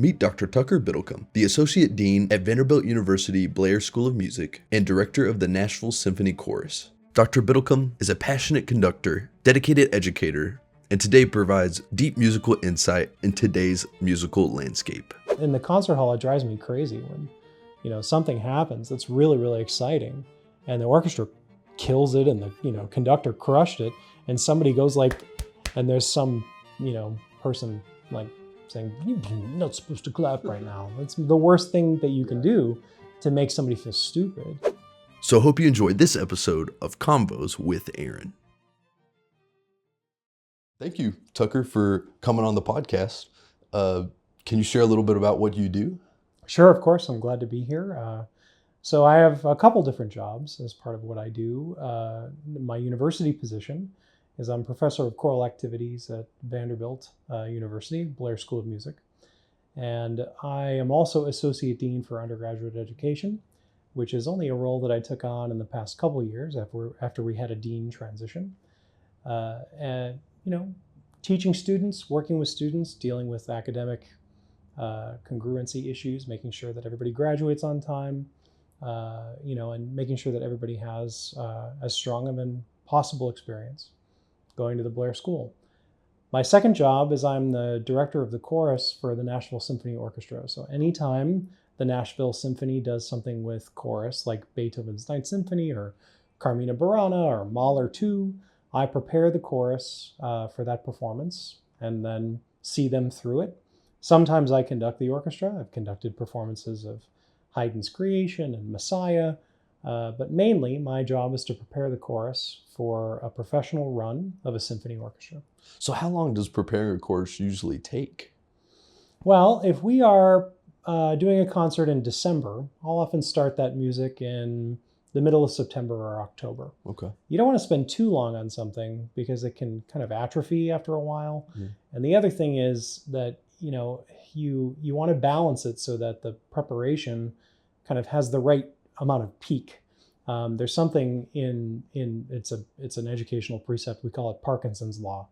Meet Dr. Tucker Biddlecombe, the Associate Dean at Vanderbilt University Blair School of Music and Director of the Nashville Symphony Chorus. Dr. Biddlecombe is a passionate conductor, dedicated educator, and today provides deep musical insight in today's musical landscape. In the concert hall, it drives me crazy when, something happens that's really, really exciting, and the orchestra kills it, and the, conductor crushed it, and somebody goes and there's some, person saying, "You're not supposed to clap right now." That's the worst thing that you can do to make somebody feel stupid. So hope you enjoyed this episode of Convos with Aaron. Thank you, Tucker, for coming on the podcast. Can you share a little bit about what you do? Sure, of course. I'm glad to be here. So I have a couple different jobs as part of what I do. My university position is I'm professor of choral activities at Vanderbilt University Blair School of Music. And I am also associate dean for undergraduate education, which is only a role that I took on in the past couple of years after we had a dean transition. And teaching students, working with students, dealing with academic congruency issues, making sure that everybody graduates on time, and making sure that everybody has as strong of an possible experience going to the Blair School. My second job is I'm the director of the chorus for the Nashville Symphony Orchestra. So anytime the Nashville Symphony does something with chorus, like Beethoven's Ninth Symphony or Carmina Burana or Mahler 2, I prepare the chorus for that performance and then see them through it. Sometimes I conduct the orchestra. I've conducted performances of Haydn's Creation and Messiah, but mainly my job is to prepare the chorus for a professional run of a symphony orchestra. So how long does preparing a chorus usually take? Well, if we are doing a concert in December, I'll often start that music in the middle of September or October. Okay. You don't want to spend too long on something because it can kind of atrophy after a while. Mm. And the other thing is that, you want to balance it so that the preparation kind of has the right amount of peak. There's something it's an educational precept, we call it Parkinson's law,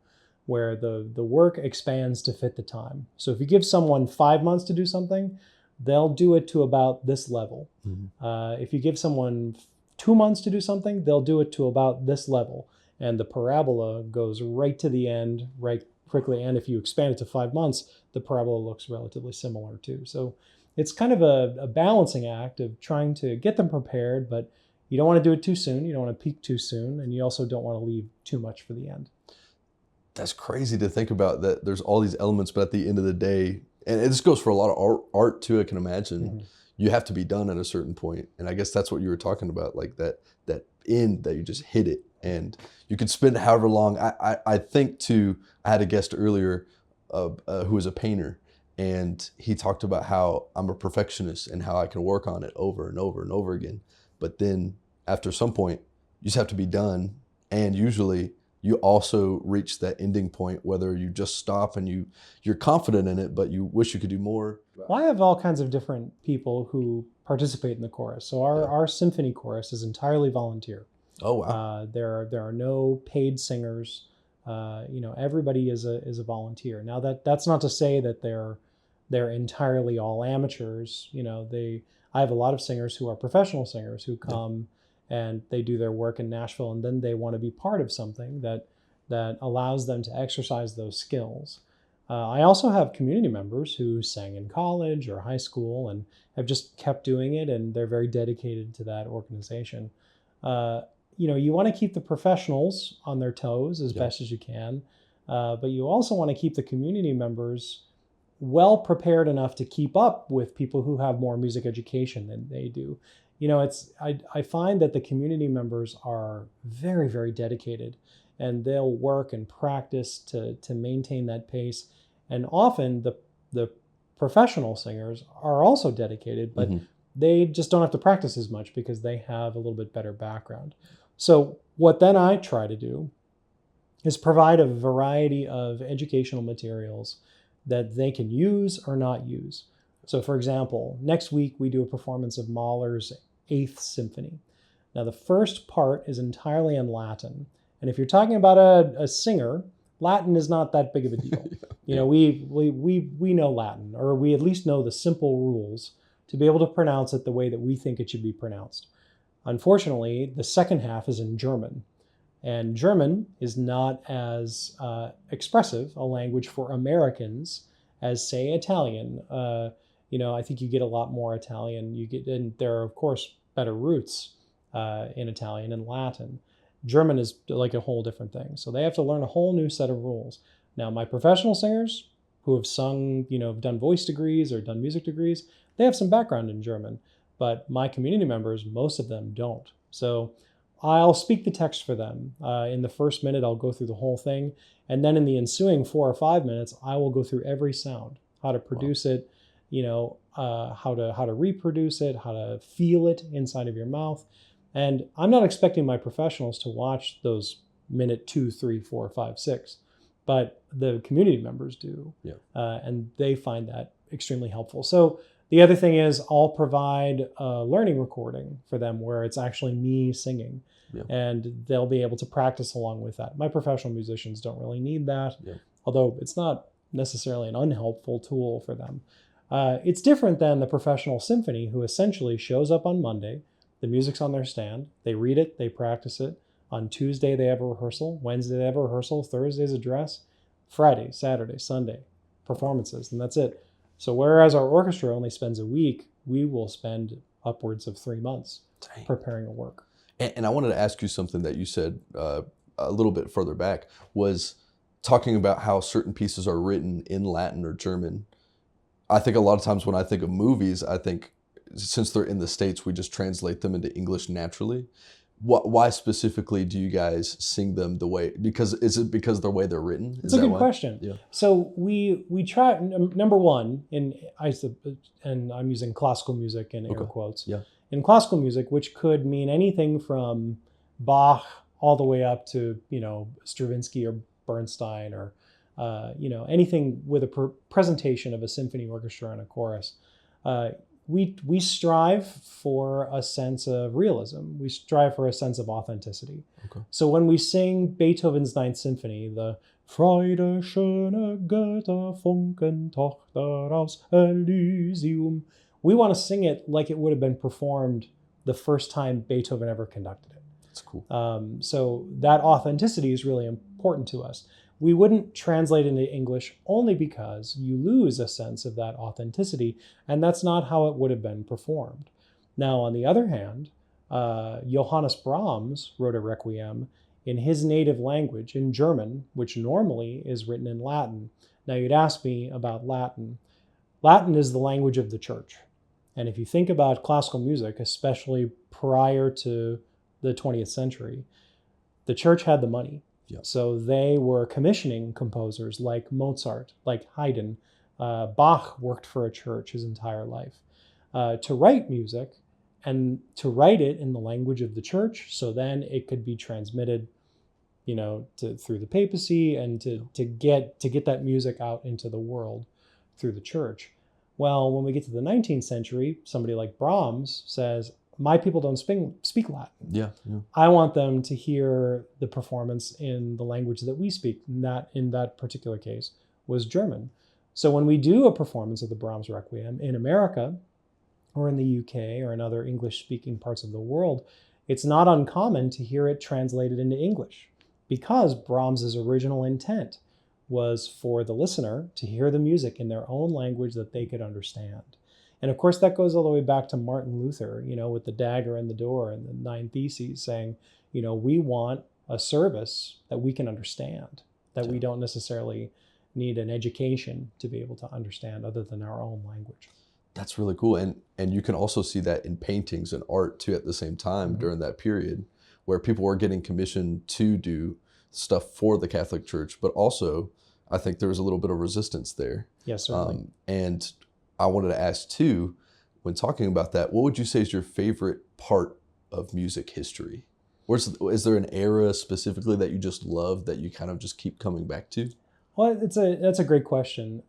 where the work expands to fit the time. So if you give someone 5 months to do something, they'll do it to about this level. Mm-hmm. If you give someone 2 months to do something, they'll do it to about this level. And the parabola goes right to the end, right quickly. And if you expand it to 5 months, the parabola looks relatively similar too. So it's kind of a balancing act of trying to get them prepared, but you don't want to do it too soon. You don't want to peak too soon. And you also don't want to leave too much for the end. That's crazy to think about, that there's all these elements, but at the end of the day, and this goes for a lot of art too, I can imagine, mm-hmm. you have to be done at a certain point. And I guess that's what you were talking about, like that end that you just hit it. And you could spend however long. I think I had a guest earlier who was a painter, and he talked about how I'm a perfectionist and how I can work on it over and over and over again. But then after some point, you just have to be done. And usually you also reach that ending point, whether you just stop and you're confident in it, but you wish you could do more. Well, I have all kinds of different people who participate in the chorus. So our symphony chorus is entirely volunteer. Oh, wow. There are no paid singers. Everybody is a volunteer. Now that's not to say that they're entirely all amateurs. I have a lot of singers who are professional singers who come and they do their work in Nashville, and then they want to be part of something that allows them to exercise those skills. I also have community members who sang in college or high school and have just kept doing it, and they're very dedicated to that organization. You want to keep the professionals on their toes as best as you can, but you also want to keep the community members well prepared enough to keep up with people who have more music education than they do. I find that the community members are very, very dedicated, and they'll work and practice to maintain that pace. And often the professional singers are also dedicated, but mm-hmm. they just don't have to practice as much because they have a little bit better background. So what then I try to do is provide a variety of educational materials that they can use or not use. So for example, next week we do a performance of Mahler's 8th Symphony. Now the first part is entirely in Latin. And if you're talking about a singer Latin is not that big of a deal. You know, we know Latin, or we at least know the simple rules to be able to pronounce it the way that we think it should be pronounced. Unfortunately, the second half is in German. And German is not as expressive a language for Americans as, say, Italian. You know, I think you get a lot more Italian. And there are, of course, better roots in Italian and Latin. German is like a whole different thing. So they have to learn a whole new set of rules. Now, my professional singers who have sung, you know, have done voice degrees or done music degrees, they have some background in German. But my community members, most of them don't. So I'll speak the text for them. In the first minute, I'll go through the whole thing. And then in the ensuing 4 or 5 minutes, I will go through every sound, how to produce it, you know, how to reproduce it, how to feel it inside of your mouth. And I'm not expecting my professionals to watch those minute 2, 3, 4, 5, 6, but the community members do. Yeah. And they find that extremely helpful. So the other thing is I'll provide a learning recording for them where it's actually me singing. Yeah. And they'll be able to practice along with that. My professional musicians don't really need that, although it's not necessarily an unhelpful tool for them. It's different than the professional symphony, who essentially shows up on Monday, the music's on their stand, they read it, they practice it. On Tuesday, they have a rehearsal. Wednesday, they have a rehearsal. Thursday's a dress. Friday, Saturday, Sunday, performances, and that's it. So whereas our orchestra only spends a week, we will spend upwards of 3 months preparing a work. And I wanted to ask you something that you said a little bit further back, was talking about how certain pieces are written in Latin or German. I think a lot of times when I think of movies, I think since they're in the States, we just translate them into English naturally. Why specifically do you guys sing them the way? Because is it because the way they're written? It's a good question. Yeah. So we try, number one, and I'm using classical music in air quotes. Yeah. In classical music, which could mean anything from Bach all the way up to, you know, Stravinsky or Bernstein, or you know, anything with a presentation of a symphony orchestra and a chorus. We strive for a sense of realism. We strive for a sense of authenticity. Okay. So when we sing Beethoven's Ninth Symphony, the Freude schöne Götter funken Tochter aus Elysium, we want to sing it like it would have been performed the first time Beethoven ever conducted it. That's cool. So that authenticity is really important to us. We wouldn't translate into English only because you lose a sense of that authenticity, and that's not how it would have been performed. Now, on the other hand, Johannes Brahms wrote a requiem in his native language, in German, which normally is written in Latin. Now, you'd ask me about Latin. Latin is the language of the church. And if you think about classical music, especially prior to the 20th century, the church had the money. Yep. So they were commissioning composers like Mozart, like Haydn. Bach worked for a church his entire life to write music, and to write it in the language of the church, so then it could be transmitted, you know, through the papacy, and to get that music out into the world through the church. Well, when we get to the 19th century, somebody like Brahms says, my people don't speak Latin. Yeah. I want them to hear the performance in the language that we speak. And that, in that particular case, was German. So when we do a performance of the Brahms Requiem in America, or in the UK, or in other English-speaking parts of the world, it's not uncommon to hear it translated into English, because Brahms's original intent was for the listener to hear the music in their own language that they could understand. And of course, that goes all the way back to Martin Luther, you know, with the dagger in the door and the 9 Theses, saying, you know, we want a service that we can understand, that we don't necessarily need an education to be able to understand other than our own language. That's really cool. And you can also see that in paintings and art too at the same time during that period, where people were getting commissioned to do stuff for the Catholic Church, but also I think there was a little bit of resistance there. Yes, certainly. And I wanted to ask too, when talking about that, what would you say is your favorite part of music history? Is there an era specifically that you just love, that you kind of just keep coming back to? Well, that's a great question.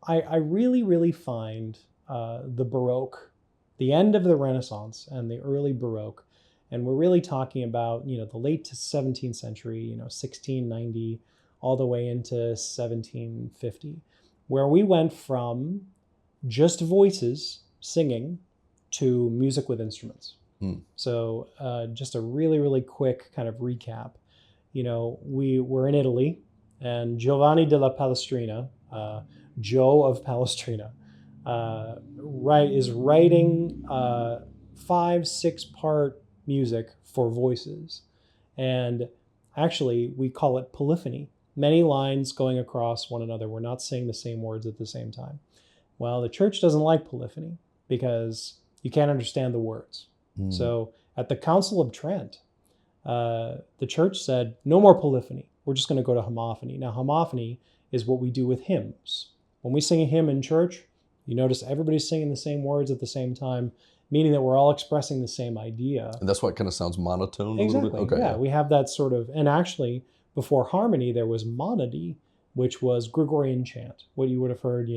I really find the Baroque, the end of the Renaissance and the early Baroque, and we're really talking about, you know, the late 17th century, you know, 1690, all the way into 1750, where we went from just voices singing to music with instruments. So just a really, really quick kind of recap. We were in Italy, and Giovanni della Palestrina, Joe of Palestrina, is writing 5-6 part music for voices. And actually, we call it polyphony. Many lines going across one another. We're not saying the same words at the same time. Well, the church doesn't like polyphony because you can't understand the words. So at the Council of Trent, the church said, no more polyphony. We're just going to go to homophony. Now, homophony is what we do with hymns. When we sing a hymn in church, you notice everybody's singing the same words at the same time, meaning that we're all expressing the same idea. And that's why it kind of sounds monotone Exactly. a little bit? Okay. Yeah, we have that sort of, and actually, before harmony, there was monody, which was Gregorian chant. What you would have heard,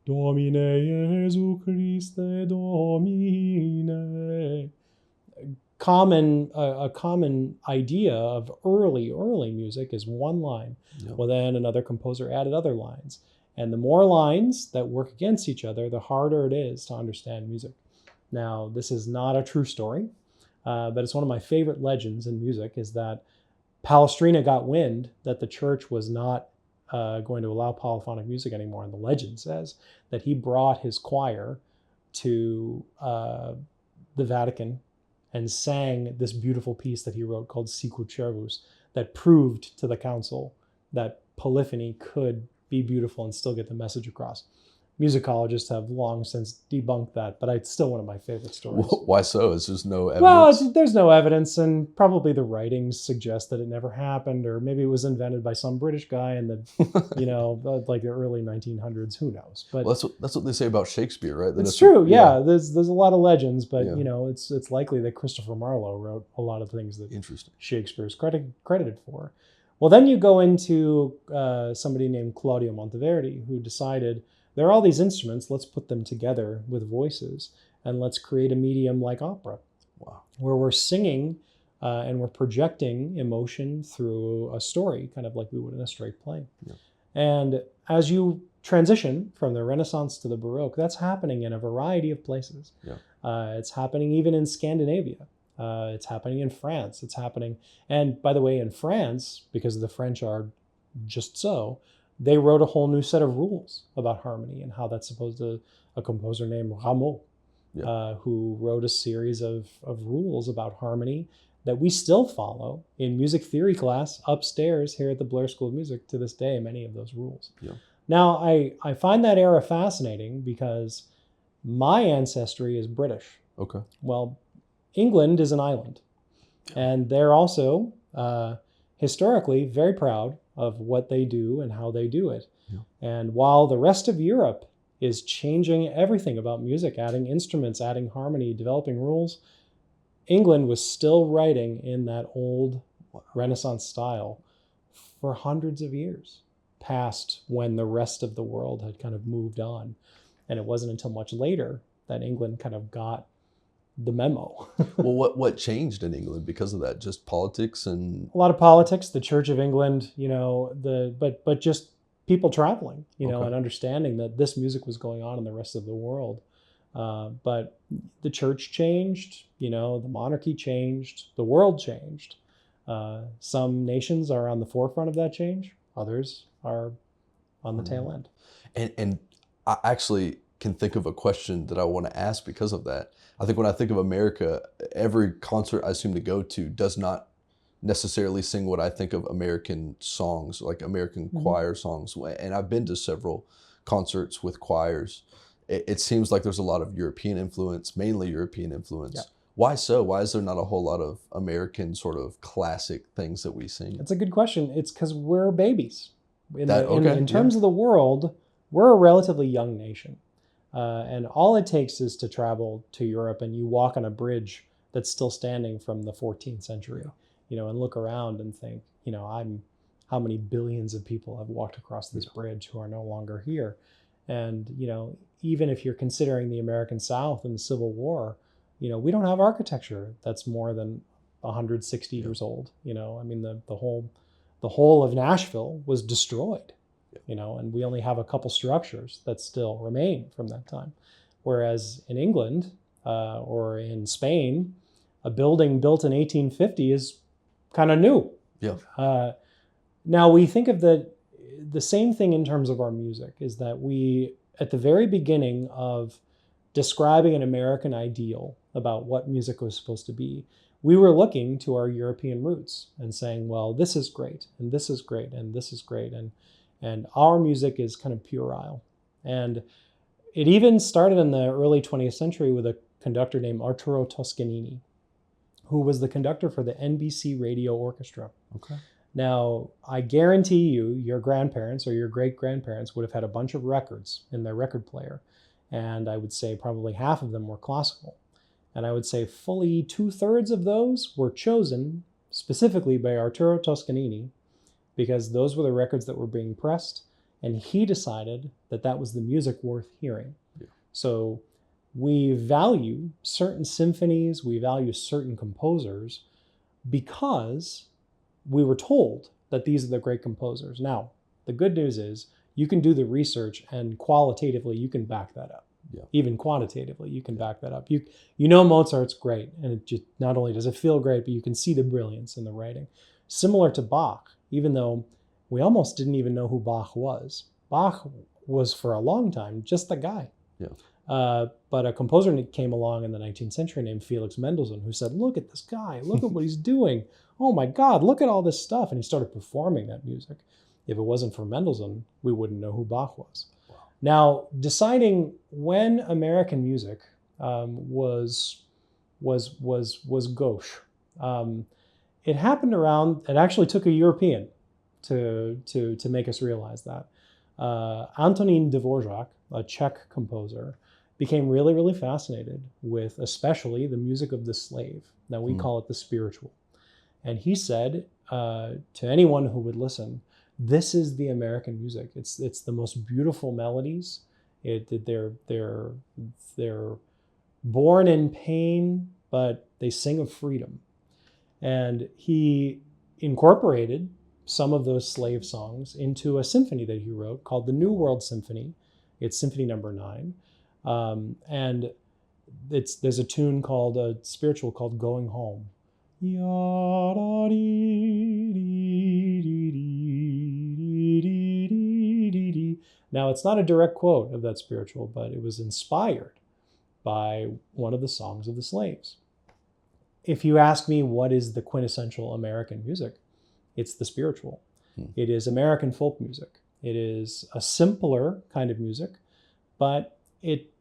Domine Jesu Christe Domine. A common idea of early music is one line. Yep. Well, then another composer added other lines. And the more lines that work against each other, the harder it is to understand music. Now, this is not a true story, but it's one of my favorite legends in music, is that Palestrina got wind that the church was not going to allow polyphonic music anymore. And the legend says that he brought his choir to the Vatican and sang this beautiful piece that he wrote called Sicut Cervus, that proved to the council that polyphony could be beautiful and still get the message across. Musicologists have long since debunked that, but it's still one of my favorite stories. Why so? Is there no evidence? Well, there's no evidence, and probably the writings suggest that it never happened, or maybe it was invented by some British guy in the, like the early 1900s. Who knows? But well, that's what they say about Shakespeare, right? It's true. Yeah. There's a lot of legends, but it's likely that Christopher Marlowe wrote a lot of things that Shakespeare's credited for. Well, then you go into somebody named Claudio Monteverdi, who decided, there are all these instruments, let's put them together with voices, and let's create a medium like opera. Wow. Where we're singing and we're projecting emotion through a story, kind of like we would in a straight play. Yeah. And as you transition from the Renaissance to the Baroque, that's happening in a variety of places. Yeah. It's happening even in Scandinavia. It's happening in France. It's happening, and by the way, in France, because the French are just so, they wrote a whole new set of rules about harmony and how that's supposed to, a composer named Rameau, who wrote a series of rules about harmony that we still follow in music theory class upstairs here at the Blair School of Music to this day, many of those rules. Yeah. Now, I find that era fascinating because my ancestry is British. Okay. Well, England is an island, and they're also historically very proud of what they do and how they do it. Yeah. And while the rest of Europe is changing everything about music, adding instruments, adding harmony, developing rules, England was still writing in that old Renaissance style for hundreds of years, past when the rest of the world had kind of moved on. And it wasn't until much later that England kind of got the memo. Well, what changed in England because of that? Just politics and a lot of politics, the Church of England, but just people traveling, and understanding that this music was going on in the rest of the world. But the church changed, the monarchy changed, the world changed. Some nations are on the forefront of that change. Others are on the tail end. And I actually can think of a question that I want to ask because of that. I think when I think of America, every concert I seem to go to does not necessarily sing what I think of American songs, like American choir songs. And I've been to several concerts with choirs. It seems like there's a lot of European influence, mainly European influence. Yeah. Why so? Why is there not a whole lot of American sort of classic things that we sing? That's a good question. It's because we're babies. In terms of the world, we're a relatively young nation. And all it takes is to travel to Europe and you walk on a bridge that's still standing from the 14th century, and look around and think, how many billions of people have walked across this bridge who are no longer here. And, even if you're considering the American South and the Civil War, we don't have architecture that's more than 160 years old. The whole the whole of Nashville was destroyed, and we only have a couple structures that still remain from that time. Whereas in England or in Spain, a building built in 1850 is kind of new. Yeah. Now we think of the same thing in terms of our music, is that we, at the very beginning of describing an American ideal about what music was supposed to be, we were looking to our European roots and saying, well, this is great, and this is great, and this is great, and our music is kind of puerile. And it even started in the early 20th century with a conductor named Arturo Toscanini, who was the conductor for the NBC Radio Orchestra. Okay. Now, I guarantee you, your grandparents or your great-grandparents would have had a bunch of records in their record player. And I would say probably half of them were classical. And I would say fully 2/3 of those were chosen specifically by Arturo Toscanini, because those were the records that were being pressed. And he decided that that was the music worth hearing. Yeah. So we value certain symphonies, we value certain composers because we were told that these are the great composers. Now, the good news is you can do the research, and qualitatively you can back that up. Yeah. Even quantitatively, you can back that up. You know Mozart's great, and it just, not only does it feel great, but you can see the brilliance in the writing. Similar to Bach, even though we almost didn't even know who Bach was. Bach was for a long time just the guy. Yeah. But a composer came along in the 19th century named Felix Mendelssohn, who said, look at this guy, look at what he's doing. Oh my God, look at all this stuff. And he started performing that music. If it wasn't for Mendelssohn, we wouldn't know who Bach was. Wow. Now, deciding when American music was gauche, it happened around, it actually took a European to make us realize that. Antonín Dvořák, a Czech composer, became really, really fascinated with especially the music of the slave. Now we call it the spiritual. And he said to anyone who would listen, this is the American music. It's the most beautiful melodies. They're born in pain, but they sing of freedom. And he incorporated some of those slave songs into a symphony that he wrote called the New World Symphony. It's Symphony Number 9. And there's a tune called, a spiritual called Going Home. Now, it's not a direct quote of that spiritual, but it was inspired by one of the songs of the slaves. If you ask me what is the quintessential American music, it's the spiritual. It is American folk music. It is a simpler kind of music, but it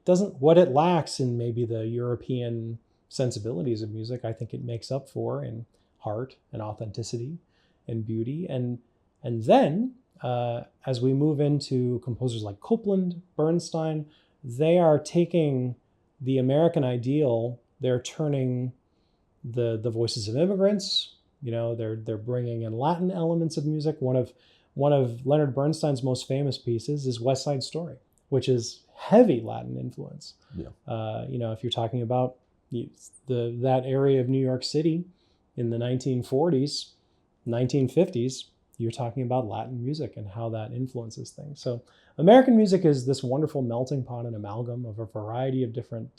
doesn't, what it lacks in maybe the European sensibilities of music, I think it makes up for in heart and authenticity and beauty. And then as we move into composers like Copland, Bernstein, they are taking the American ideal, they're turning the voices of immigrants, they're bringing in Latin elements of music. One of Leonard Bernstein's most famous pieces is West Side Story, which is heavy Latin influence. Yeah. If you're talking about that area of New York City in the 1940s, 1950s, you're talking about Latin music and how that influences things. So American music is this wonderful melting pot and amalgam of a variety of different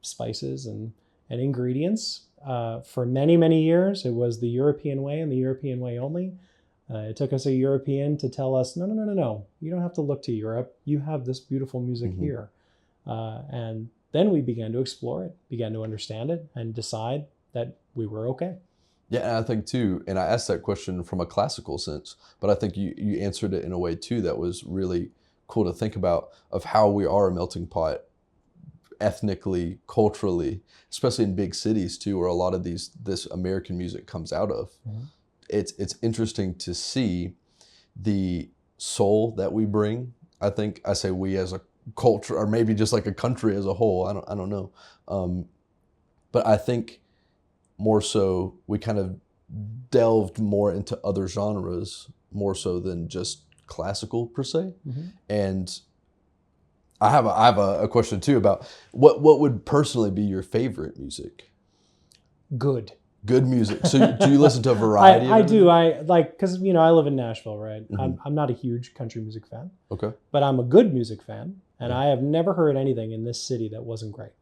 spices and ingredients. For many, many years, it was the European way and the European way only. It took us a European to tell us, no, you don't have to look to Europe. You have this beautiful music here. And then we began to explore it, began to understand it, and decide that we were okay. Yeah, and I think too, and I asked that question from a classical sense, but I think you answered it in a way too that was really cool to think about, of how we are a melting pot ethnically, culturally, especially in big cities too, where a lot of this American music comes out of. It's interesting to see the soul that we bring. I think I say we as a culture, or maybe just like a country as a whole. I don't know. But I think more so we kind of delved more into other genres, more so than just classical per se. And I have a question too about what would personally be your favorite music? Good. Good music. So do you listen to a variety? I do. I like, because I live in Nashville, right? Mhm. I'm not a huge country music fan, Okay. but I'm a good music fan, and Yeah. I have never heard anything in this city that wasn't great.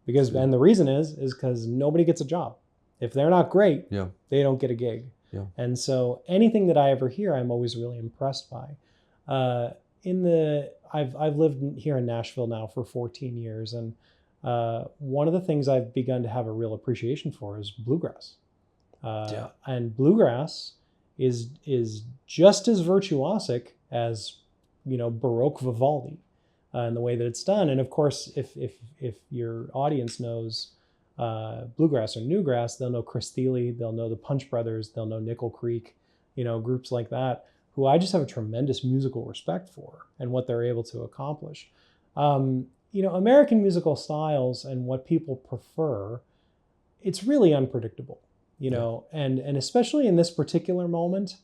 Because Yeah. and the reason is because nobody gets a job. If they're not great, Yeah. they don't get a gig. Yeah. And so anything that I ever hear, I'm always really impressed by. I've lived here in Nashville now for 14 years, and one of the things I've begun to have a real appreciation for is bluegrass. Yeah. And bluegrass is just as virtuosic as Baroque Vivaldi in the way that it's done. And of course, if your audience knows bluegrass or newgrass, they'll know Chris Thile, they'll know the Punch Brothers, they'll know Nickel Creek, groups like that, who I just have a tremendous musical respect for and what they're able to accomplish. American musical styles and what people prefer, it's really unpredictable, and especially in this particular moment,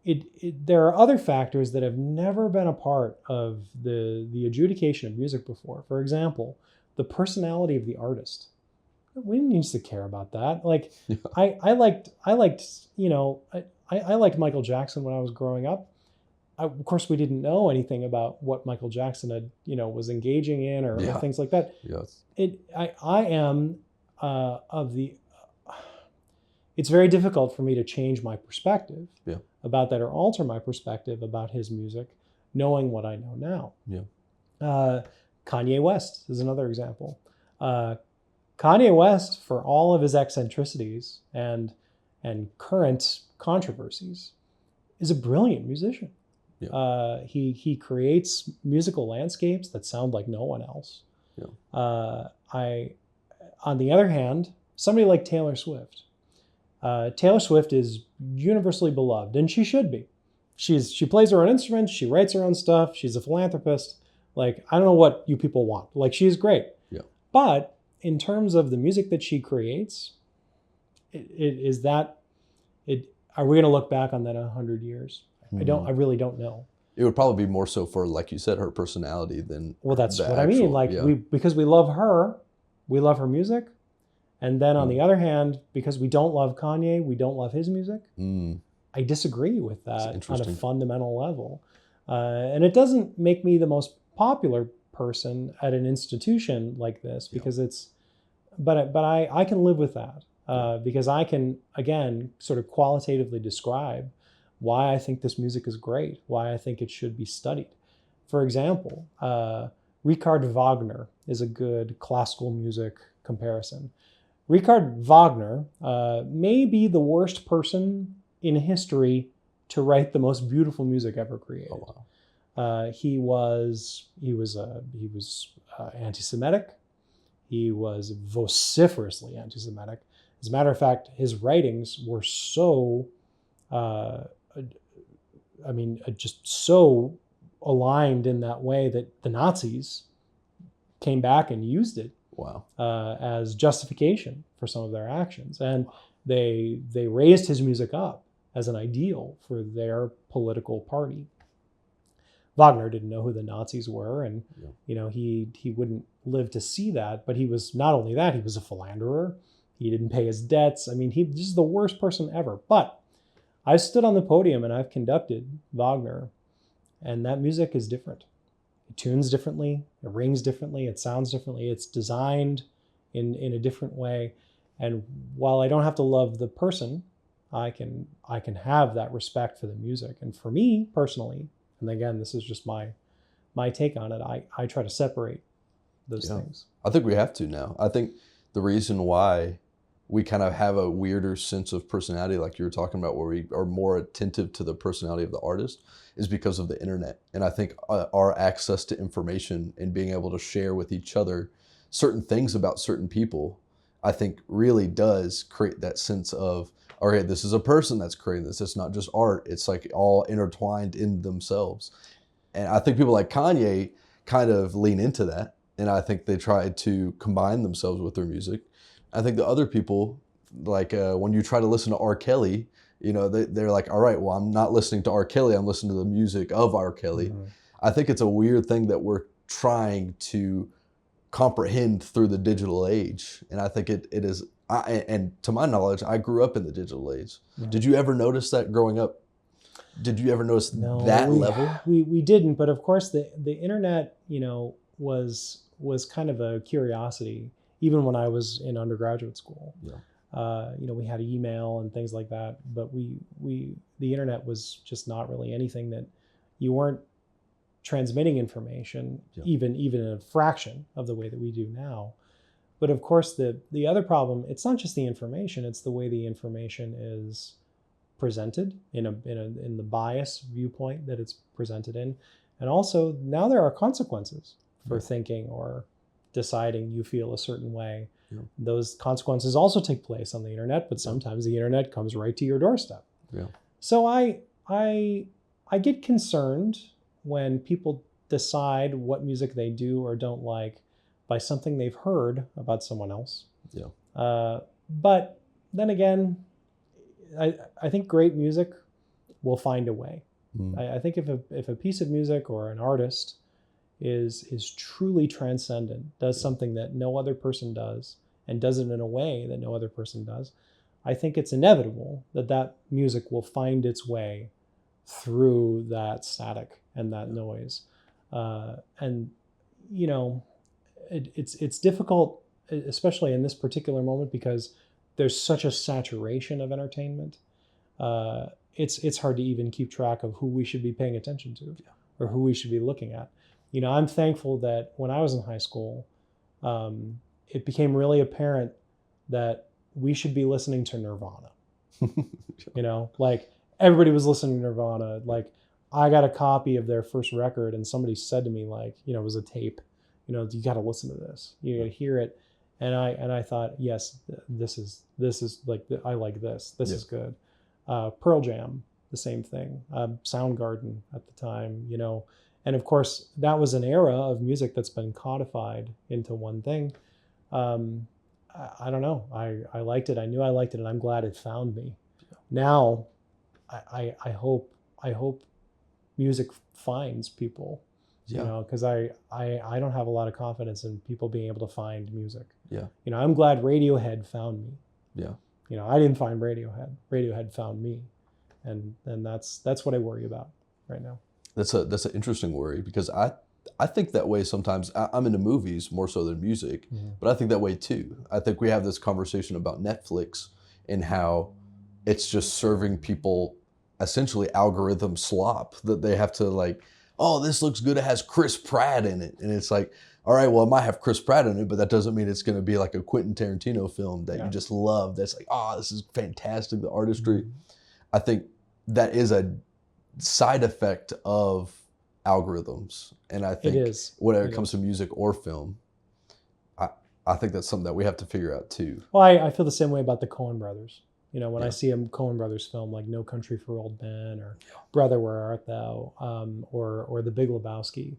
there are other factors that have never been a part of the adjudication of music before. For example, the personality of the artist. We didn't used to care about that. Like, Yeah. I liked Michael Jackson when I was growing up. Of course, we didn't know anything about what Michael Jackson had, was engaging in or Yeah. things like that. Yes. I am of the. It's very difficult for me to change my perspective Yeah. about that or alter my perspective about his music, knowing what I know now. Yeah. Kanye West is another example. Kanye West, for all of his eccentricities and current controversies, is a brilliant musician. Yeah. He creates musical landscapes that sound like no one else. Yeah. On the other hand, somebody like Taylor Swift. Taylor Swift is universally beloved, and she should be. She plays her own instruments, she writes her own stuff, she's a philanthropist. Like, I don't know what you people want. Like, she's great. Yeah. But in terms of the music that she creates, are we going to look back on that in 100 years? I really don't know. It would probably be more so for, like you said, her personality than. Well, that's the what I mean. Like, yeah. because we love her music. And then on the other hand, because we don't love Kanye, we don't love his music. I disagree with that on a fundamental level. And it doesn't make me the most popular person at an institution like this, because but I can live with that because I can, again, sort of qualitatively describe why I think this music is great, why I think it should be studied. For example, Richard Wagner is a good classical music comparison. Richard Wagner may be the worst person in history to write the most beautiful music ever created. Oh, wow. He was anti-Semitic. He was vociferously anti-Semitic. As a matter of fact, his writings were so, just so aligned in that way that the Nazis came back and used it. Wow. As justification for some of their actions, and they raised his music up as an ideal for their political party. Wagner didn't know who the Nazis were, and he wouldn't live to see that. But he was not only that; he was a philanderer. He didn't pay his debts. I mean, he just the worst person ever. But I've stood on the podium and I've conducted Wagner, and that music is different. It tunes differently, it rings differently, it sounds differently, it's designed in a different way. And while I don't have to love the person, I can have that respect for the music. And for me personally, and again, this is just my take on it, I try to separate those things. I think we have to now. I think the reason why we kind of have a weirder sense of personality, like you were talking about, where we are more attentive to the personality of the artist, is because of the internet. And I think our access to information and being able to share with each other certain things about certain people, I think really does create that sense of, okay, this is a person that's creating this. It's not just art. It's like all intertwined in themselves. And I think people like Kanye kind of lean into that. And I think they try to combine themselves with their music. I think the other people, like when you try to listen to R. Kelly, they're like, all right, well, I'm not listening to R. Kelly. I'm listening to the music of R. Kelly. Mm-hmm. I think it's a weird thing that we're trying to comprehend through the digital age. And I think it is And to my knowledge, I grew up in the digital age. Yeah. Did you ever notice that growing up? Did you ever notice that level? We didn't, but of course the internet, was kind of a curiosity, even when I was in undergraduate school. Yeah. We had email and things like that, but the internet was just not really anything that you weren't transmitting information, Yeah. even in a fraction of the way that we do now. But of course, the other problem, it's not just the information, it's the way the information is presented in the bias viewpoint that it's presented in. And also now there are consequences for thinking or deciding you feel a certain way. Yeah. Those consequences also take place on the internet, but sometimes the internet comes right to your doorstep. Yeah. So I get concerned when people decide what music they do or don't like by something they've heard about someone else. Yeah. But then again, I think great music will find a way. I think if a piece of music or an artist is truly transcendent, does something that no other person does, and does it in a way that no other person does, I think it's inevitable that music will find its way through that static and that noise. And it's difficult, especially in this particular moment, because there's such a saturation of entertainment. It's hard to even keep track of who we should be paying attention to or who we should be looking at. I'm thankful that when I was in high school, it became really apparent that we should be listening to Nirvana. Like everybody was listening to Nirvana. Like I got a copy of their first record and somebody said to me, like, it was a tape, you got to listen to this, you got to hear it. And I thought, yes, this is like, I like this. This is good. Pearl Jam, the same thing. Soundgarden at the time, and of course that was an era of music that's been codified into one thing. I don't know. I liked it. I knew I liked it, and I'm glad it found me. Now, I hope music finds people. Because I don't have a lot of confidence in people being able to find music. Yeah. I'm glad Radiohead found me. Yeah. I didn't find Radiohead. Radiohead found me, and that's what I worry about right now. That's an interesting worry, because I think that way sometimes. I'm into movies more so than music, but I think that way too. I think we have this conversation about Netflix and how it's just serving people essentially algorithm slop that they have to like, oh, this looks good, it has Chris Pratt in it. And it's like, all right, well, it might have Chris Pratt in it, but that doesn't mean it's going to be like a Quentin Tarantino film that you just love. That's like, oh, this is fantastic, the artistry. I think that is a side effect of algorithms. And I think whether it comes to music or film, I think that's something that we have to figure out too. Well, I feel the same way about the Coen brothers. When I see a Coen brothers film like No Country for Old Men or Brother, Where Art Thou, or The Big Lebowski,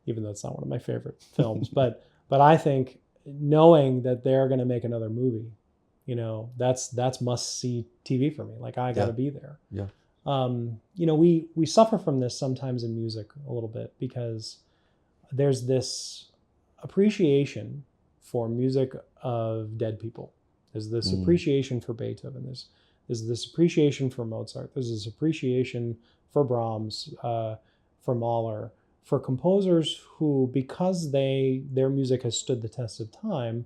even though it's not one of my favorite films, but I think knowing that they're going to make another movie, that's must see TV for me. Like I got to be there. Yeah. We suffer from this sometimes in music a little bit, because there's this appreciation for music of dead people. There's this appreciation for Beethoven. There's this appreciation for Mozart. There's this appreciation for Brahms, for Mahler, for composers who, because their music has stood the test of time,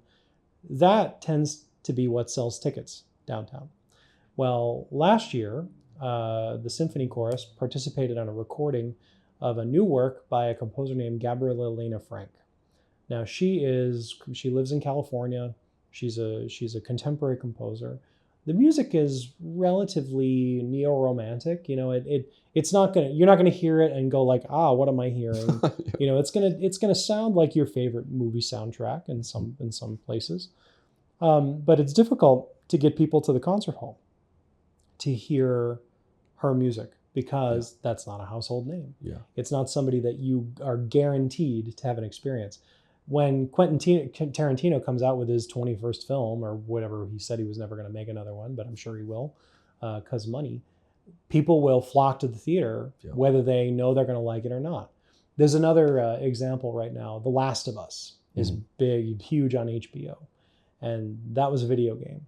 that tends to be what sells tickets downtown. Well, last year, the Symphony Chorus participated on a recording of a new work by a composer named Gabriela Lena Frank. Now she lives in California. She's a contemporary composer. The music is relatively neo-romantic. It's not you're not gonna hear it and go like, what am I hearing? It's gonna sound like your favorite movie soundtrack in some places. But it's difficult to get people to the concert hall to hear her music, because that's not a household name. Yeah. It's not somebody that you are guaranteed to have an experience. When Quentin Tarantino comes out with his 21st film, or whatever, he said he was never going to make another one, but I'm sure he will, because money, people will flock to the theater, whether they know they're going to like it or not. There's another example right now. The Last of Us is big, huge on HBO. and that was a video game.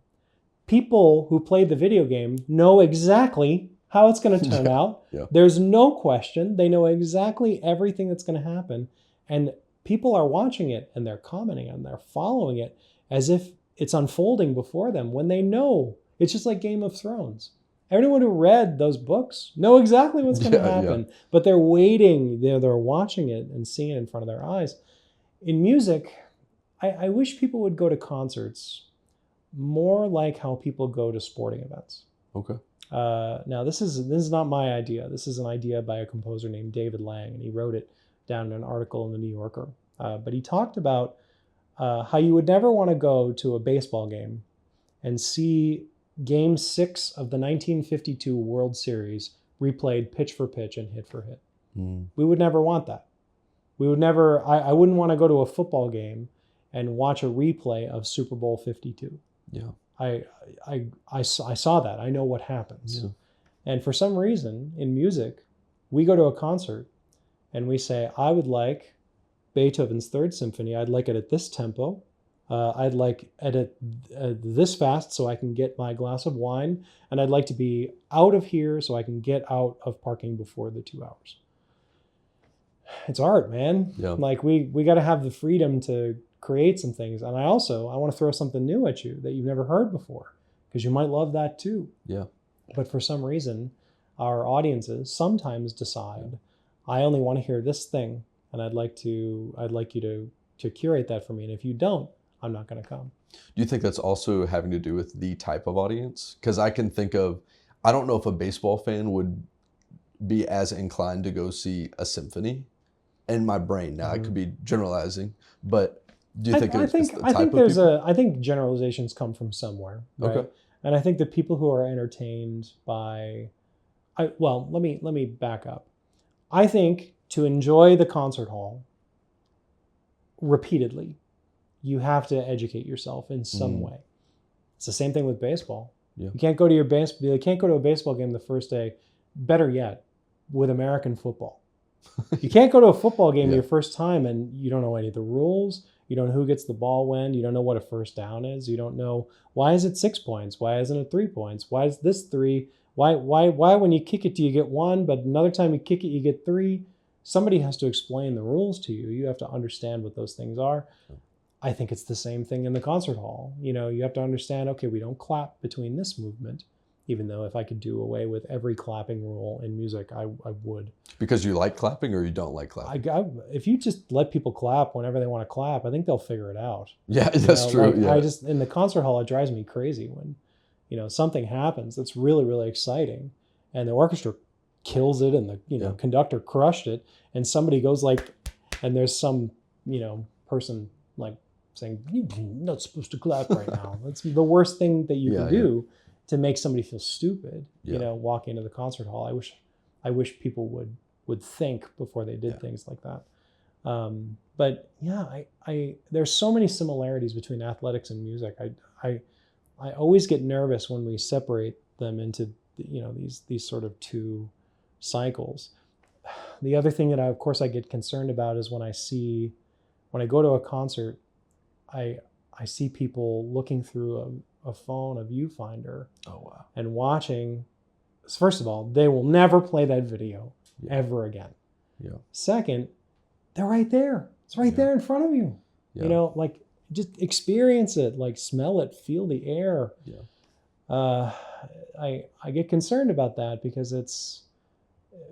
People who played the video game know exactly how it's going to turn out. Yeah. There's no question. They know exactly everything that's going to happen. And people are watching it and they're commenting and they're following it as if it's unfolding before them when they know. It's just like Game of Thrones. Everyone who read those books know exactly what's going to happen, but they're waiting. They're watching it and seeing it in front of their eyes. In music, I wish people would go to concerts more like how people go to sporting events. Okay. Now, this is not my idea. This is an idea by a composer named David Lang, and he wrote it down in an article in the New Yorker. But he talked about how you would never want to go to a baseball game and see Game 6 of the 1952 World Series replayed pitch for pitch and hit for hit. We would never want that. We would never. I wouldn't want to go to a football game and watch a replay of Super Bowl 52. Yeah. I saw that. I know what happens. Yeah. And for some reason, in music, we go to a concert and we say, I would like Beethoven's Third Symphony. I'd like it at this tempo. I'd like it this fast so I can get my glass of wine. And I'd like to be out of here so I can get out of parking before the 2 hours. It's art, man. Yeah. Like we got to have the freedom to create some things. And I want to throw something new at you that you've never heard before, because you might love that too. Yeah. But for some reason, our audiences sometimes decide, I only want to hear this thing, and I'd like you to curate that for me. And if you don't, I'm not going to come. Do you think that's also having to do with the type of audience? Because I can think of, I don't know if a baseball fan would be as inclined to go see a symphony. In my brain now, I could be generalizing, but do you think it's the type of people? I think generalizations come from somewhere, right? Okay. And I think the people who are entertained by, let me back up. I think to enjoy the concert hall repeatedly, you have to educate yourself in some way. It's the same thing with baseball. Yeah. You can't go to a baseball game the first day. Better yet, with American football. You can't go to a football game your first time and you don't know any of the rules. You don't know who gets the ball when. You don't know what a first down is. You don't know, why is it 6 points? Why isn't it 3 points? Why is this 3? Why when you kick it do you get 1, but another time you kick it you get 3? Somebody has to explain the rules to you. You have to understand what those things are. I think it's the same thing in the concert hall. You have to understand, okay, we don't clap between this movement. Even though if I could do away with every clapping rule in music, I would. Because you like clapping or you don't like clapping? If you just let people clap whenever they want to clap, I think they'll figure it out. Yeah, that's true. In the concert hall, it drives me crazy when, something happens that's really, really exciting and the orchestra kills it and the, conductor crushed it and somebody goes and there's some, person saying, you're not supposed to clap right now. That's the worst thing that you can do. To make somebody feel stupid, walking into the concert hall. I wish people would think before they did things like that. But there's so many similarities between athletics and music. I always get nervous when we separate them into these sort of two cycles. The other thing that I get concerned about is when I go to a concert, I see people looking through a phone, a viewfinder, and watching. First of all, they will never play that video ever again. Yeah. Second, they're right there. It's right there in front of you. Yeah. Just experience it, smell it, feel the air. Yeah. I get concerned about that because it's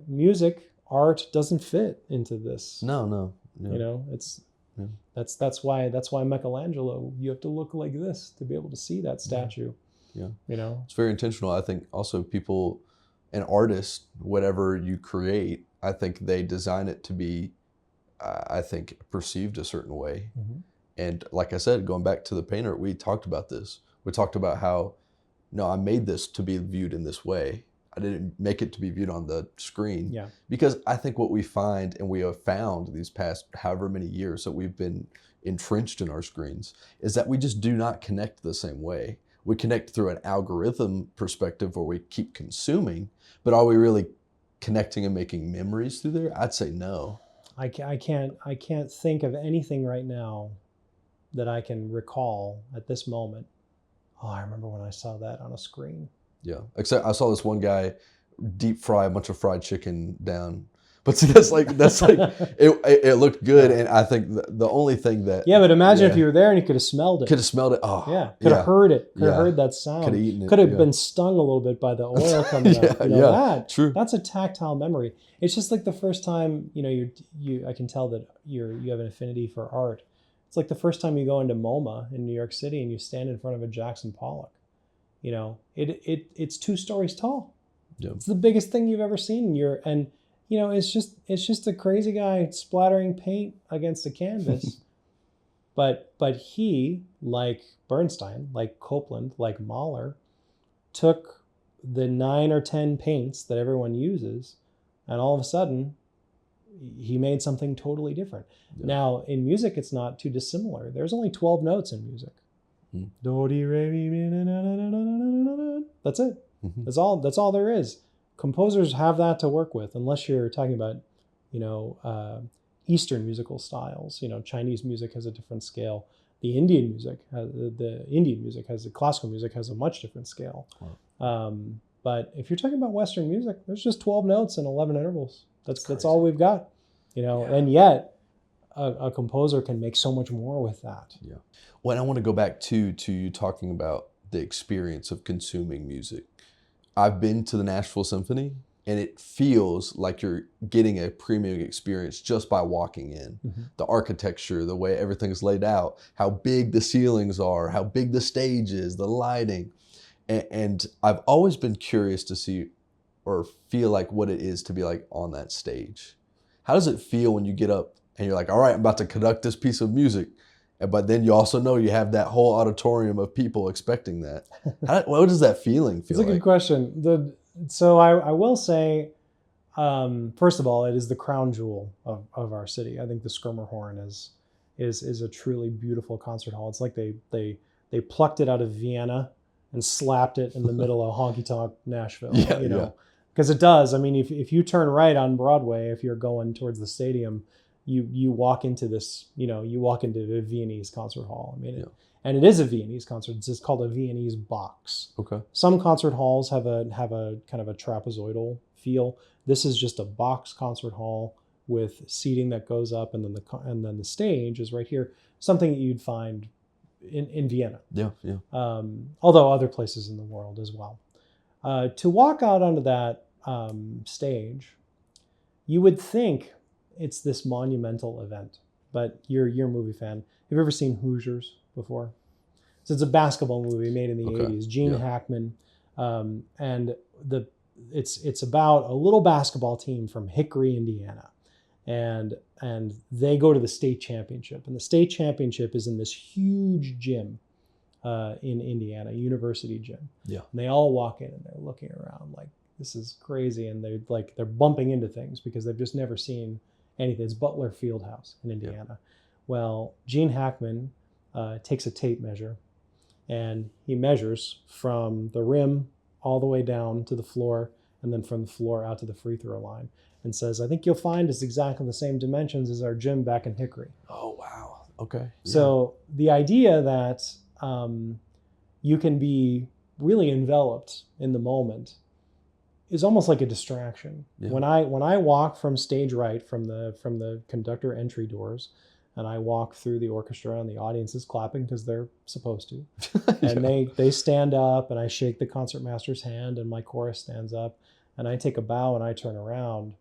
music, art doesn't fit into this. No. Yeah. It's. Yeah. That's why Michelangelo, you have to look like this to be able to see that statue. Yeah. It's very intentional. I think also people, an artist, whatever you create, I think they design it to be, perceived a certain way. Mm-hmm. And like I said, going back to the painter, we talked about this. We talked about how, no, I made this to be viewed in this way. I didn't make it to be viewed on the screen. Yeah. Because I think what we find, and we have found these past however many years that we've been entrenched in our screens, is that we just do not connect the same way. We connect through an algorithm perspective where we keep consuming, but are we really connecting and making memories through there? I'd say no. I can't think of anything right now that I can recall at this moment. Oh, I remember when I saw that on a screen. Yeah. Except I saw this one guy deep fry a bunch of fried chicken down. But see, that's like it looked good, and I think the only thing that but imagine if you were there and you could have smelled it. Could have smelled it. Oh, yeah, could have heard it. Could have heard that sound. Could have eaten it. Could have been stung a little bit by the oil coming out. True. That's a tactile memory. It's just like the first time I can tell that you have an affinity for art. It's like the first time you go into MoMA in New York City and you stand in front of a Jackson Pollock. It's 2 stories tall. Yeah. It's the biggest thing you've ever seen. It's just a crazy guy splattering paint against a canvas. but he, like Bernstein, like Copland, like Mahler, took the 9 or 10 paints that everyone uses, and all of a sudden, he made something totally different. Yeah. Now, in music, it's not too dissimilar. There's only 12 notes in music. Do, di, re, mi, na, na, na, na, na, na. That's it. That's all there is. Composers have that to work with, unless you're talking about, Eastern musical styles. Chinese music has a different scale. The Indian music classical music has a much different scale. Wow. But if you're talking about Western music, there's just 12 notes and 11 intervals. That's all we've got, and yet a composer can make so much more with that. Yeah. Well, I want to go back to you talking about the experience of consuming music. I've been to the Nashville Symphony, and it feels like you're getting a premium experience just by walking in. Mm-hmm. The architecture, the way everything's laid out, how big the ceilings are, how big the stage is, the lighting. And I've always been curious to see or feel like what it is to be like on that stage. How does it feel when you get up and you're like, all right, I'm about to conduct this piece of music, but then you also know you have that whole auditorium of people expecting that? What does that feeling feel like? It's a good question. So I will say, first of all, it is the crown jewel of our city. I think the Schermerhorn is a truly beautiful concert hall. It's like they plucked it out of Vienna and slapped it in the middle of honky-tonk Nashville. Because it does. I mean, if you turn right on Broadway, if you're going towards the stadium, you walk into this, you walk into a Viennese concert hall. I mean, and it is a Viennese concert. It's just called a Viennese box. Okay. Some concert halls have a kind of a trapezoidal feel. This is just a box concert hall with seating that goes up, and then the stage is right here. Something that you'd find in Vienna. Yeah. Although other places in the world as well. To walk out onto that stage, you would think it's this monumental event, but you're a movie fan. Have you ever seen Hoosiers before? So it's a basketball movie made in the 80s. Gene Hackman, and it's about a little basketball team from Hickory, Indiana, and they go to the state championship, and the state championship is in this huge gym in Indiana, University Gym. Yeah, and they all walk in and they're looking around like, this is crazy, and they're bumping into things because they've just never seen anything. It's Butler Fieldhouse in Indiana. Yeah. Well, Gene Hackman takes a tape measure, and he measures from the rim all the way down to the floor, and then from the floor out to the free throw line, and says, I think you'll find it's exactly the same dimensions as our gym back in Hickory. Oh, wow. Okay. Yeah. So the idea that you can be really enveloped in the moment is almost like a distraction. Yeah. When I walk from stage right, from the conductor entry doors, and I walk through the orchestra, and the audience is clapping because they're supposed to, and they stand up, and I shake the concertmaster's hand, and my chorus stands up, and I take a bow and I turn around,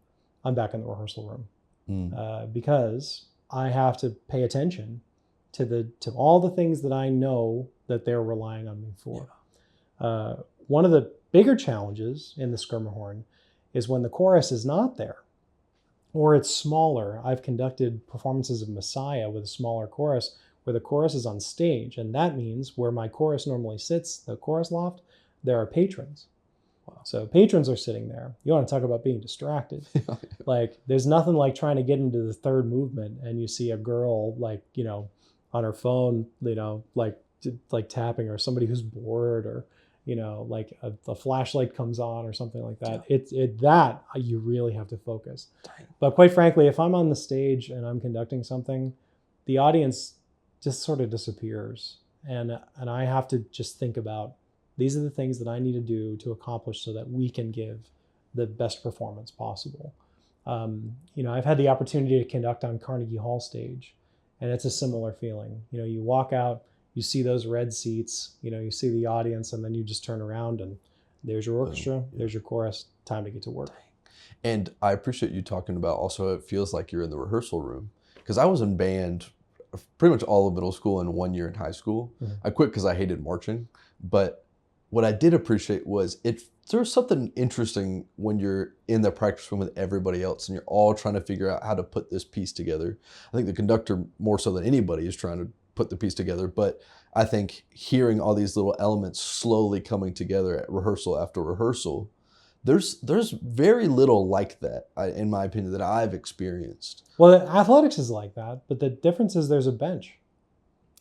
I'm back in the rehearsal room because I have to pay attention to all the things that I know that they're relying on me for. Yeah. One of the bigger challenges in the Schermerhorn is when the chorus is not there, or it's smaller. I've conducted performances of Messiah with a smaller chorus where the chorus is on stage, and that means where my chorus normally sits, the chorus loft, there are patrons. Wow. So patrons are sitting there. You want to talk about being distracted. Like, there's nothing like trying to get into the third movement and you see a girl on her phone, like tapping, or somebody who's bored, or like a flashlight comes on or something like that. Yeah. You really have to focus. Dang. But quite frankly, if I'm on the stage and I'm conducting something, the audience just sort of disappears. And I have to just think about, these are the things that I need to do to accomplish so that we can give the best performance possible. I've had the opportunity to conduct on Carnegie Hall stage, and it's a similar feeling. You walk out, you see those red seats, you see the audience, and then you just turn around and there's your orchestra, there's your chorus, time to get to work. And I appreciate you talking about also, it feels like you're in the rehearsal room, because I was in band pretty much all of middle school and 1 year in high school. Mm-hmm. I quit because I hated marching, but what I did appreciate was there's something interesting when you're in the practice room with everybody else and you're all trying to figure out how to put this piece together. I think the conductor, more so than anybody, is trying to put the piece together, but I think hearing all these little elements slowly coming together at rehearsal after rehearsal, there's very little like that, in my opinion, that I've experienced. Well, athletics is like that, but the difference is there's a bench.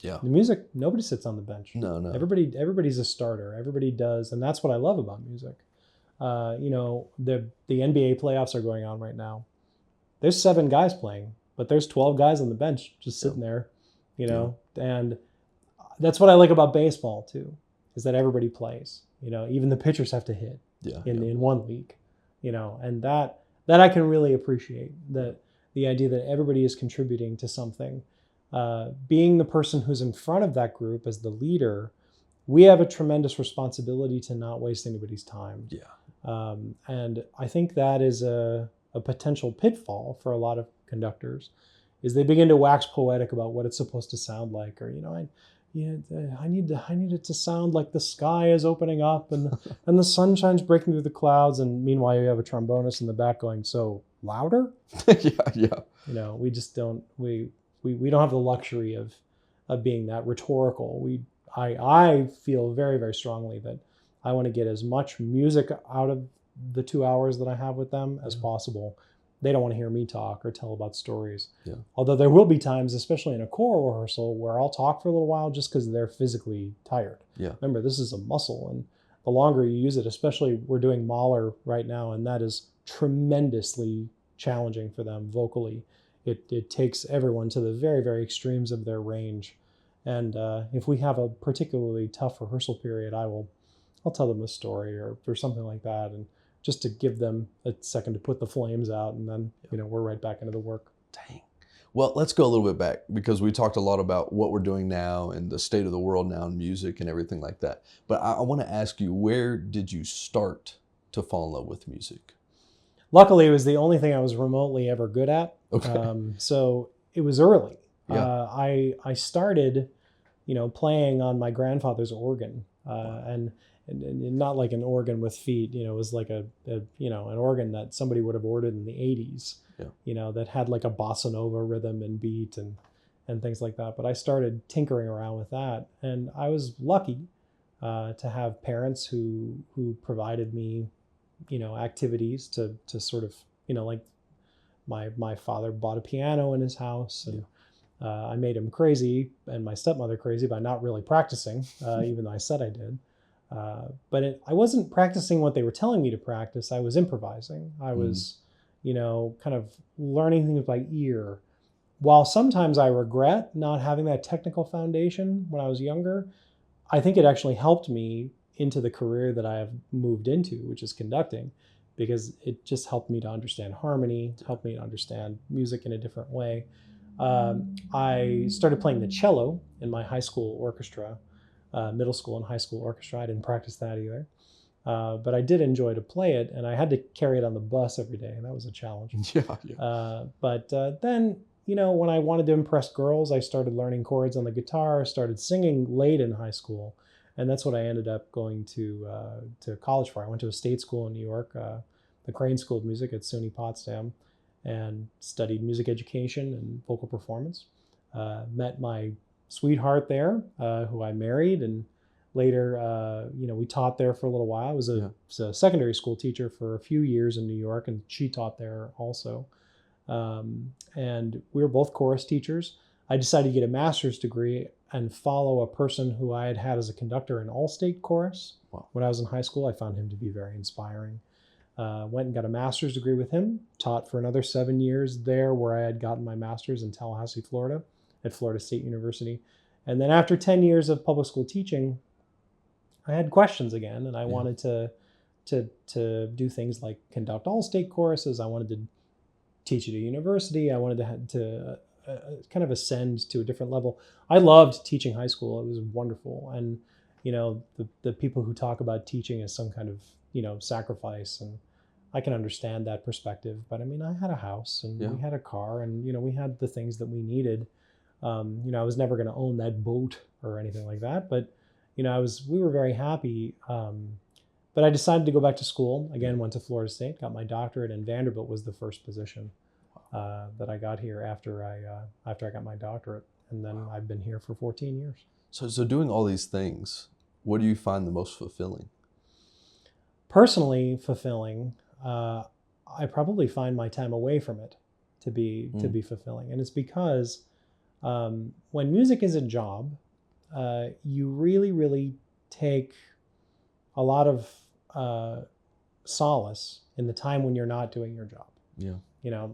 Yeah. The music, nobody sits on the bench. No. Everybody's a starter. Everybody does, and that's what I love about music. The NBA playoffs are going on right now. There's 7 guys playing, but there's 12 guys on the bench just sitting there, and that's what I like about baseball too, is that everybody plays. Even the pitchers have to hit in one league, and that I can really appreciate, the idea that everybody is contributing to something. Being the person who's in front of that group as the leader, we have a tremendous responsibility to not waste anybody's time. Yeah. And I think that is a potential pitfall for a lot of conductors, is they begin to wax poetic about what it's supposed to sound like, or I need it to sound like the sky is opening up and the sunshine's breaking through the clouds, and meanwhile you have a trombonist in the back going, so louder. Yeah. We just don't we don't have the luxury of being that rhetorical. I feel very, very strongly that I want to get as much music out of the 2 hours that I have with them as possible. They don't want to hear me talk or tell about stories. Yeah. Although there will be times, especially in a choral rehearsal, where I'll talk for a little while just because they're physically tired. Yeah. Remember, this is a muscle, and the longer you use it, especially we're doing Mahler right now, and that is tremendously challenging for them vocally. It takes everyone to the very, very extremes of their range. And if we have a particularly tough rehearsal period, I'll tell them a story or something like that, and just to give them a second to put the flames out, and then we're right back into the work. Dang. Well, let's go a little bit back, because we talked a lot about what we're doing now and the state of the world now in music and everything like that. But I want to ask you, where did you start to fall in love with music? Luckily, it was the only thing I was remotely ever good at. Okay. So it was early. Yeah. I started, playing on my grandfather's organ, and not like an organ with feet. It was like an organ that somebody would have ordered in the 80s. Yeah. That had like a bossa nova rhythm and beat and things like that. But I started tinkering around with that, and I was lucky to have parents who provided me, activities to sort of, like my father bought a piano in his house, and I made him crazy and my stepmother crazy by not really practicing, even though I said I did. But I wasn't practicing what they were telling me to practice. I was improvising. I was, kind of learning things by ear. While sometimes I regret not having that technical foundation when I was younger, I think it actually helped me into the career that I have moved into, which is conducting, because it just helped me to understand harmony, helped me to understand music in a different way. I started playing the cello in my high school orchestra, middle school and high school orchestra. I didn't practice that either, but I did enjoy to play it, and I had to carry it on the bus every day, and that was a challenge. But then, when I wanted to impress girls, I started learning chords on the guitar, started singing late in high school. And that's what I ended up going to college for. I went to a state school in New York, the Crane School of Music at SUNY Potsdam, and studied music education and vocal performance. Met my sweetheart there, who I married, and later, we taught there for a little while. I was a secondary school teacher for a few years in New York, and she taught there also. And we were both chorus teachers. I decided to get a master's degree and follow a person who I had as a conductor in all-state chorus. Wow. When I was in high school. I found him to be very inspiring. Went and got a master's degree with him, taught for another 7 years there, where I had gotten my master's in Tallahassee, Florida, at Florida State University. And then after 10 years of public school teaching, I had questions again, and I wanted to do things like conduct all state choruses. I wanted to teach at a university. I wanted to kind of ascend to a different level. I loved teaching high school. It was wonderful. And, the people who talk about teaching as some kind of, sacrifice, and I can understand that perspective. But I mean, I had a house, and we had a car, and, we had the things that we needed. I was never going to own that boat or anything like that, but, we were very happy. But I decided to go back to school. Again, went to Florida State, got my doctorate, and Vanderbilt was the first position that I got here after I got my doctorate. And then I've been here for 14 years. So doing all these things, what do you find the most fulfilling? Personally fulfilling, I probably find my time away from it to be fulfilling. And it's because when music is a job, you really, really take a lot of solace in the time when you're not doing your job. Yeah.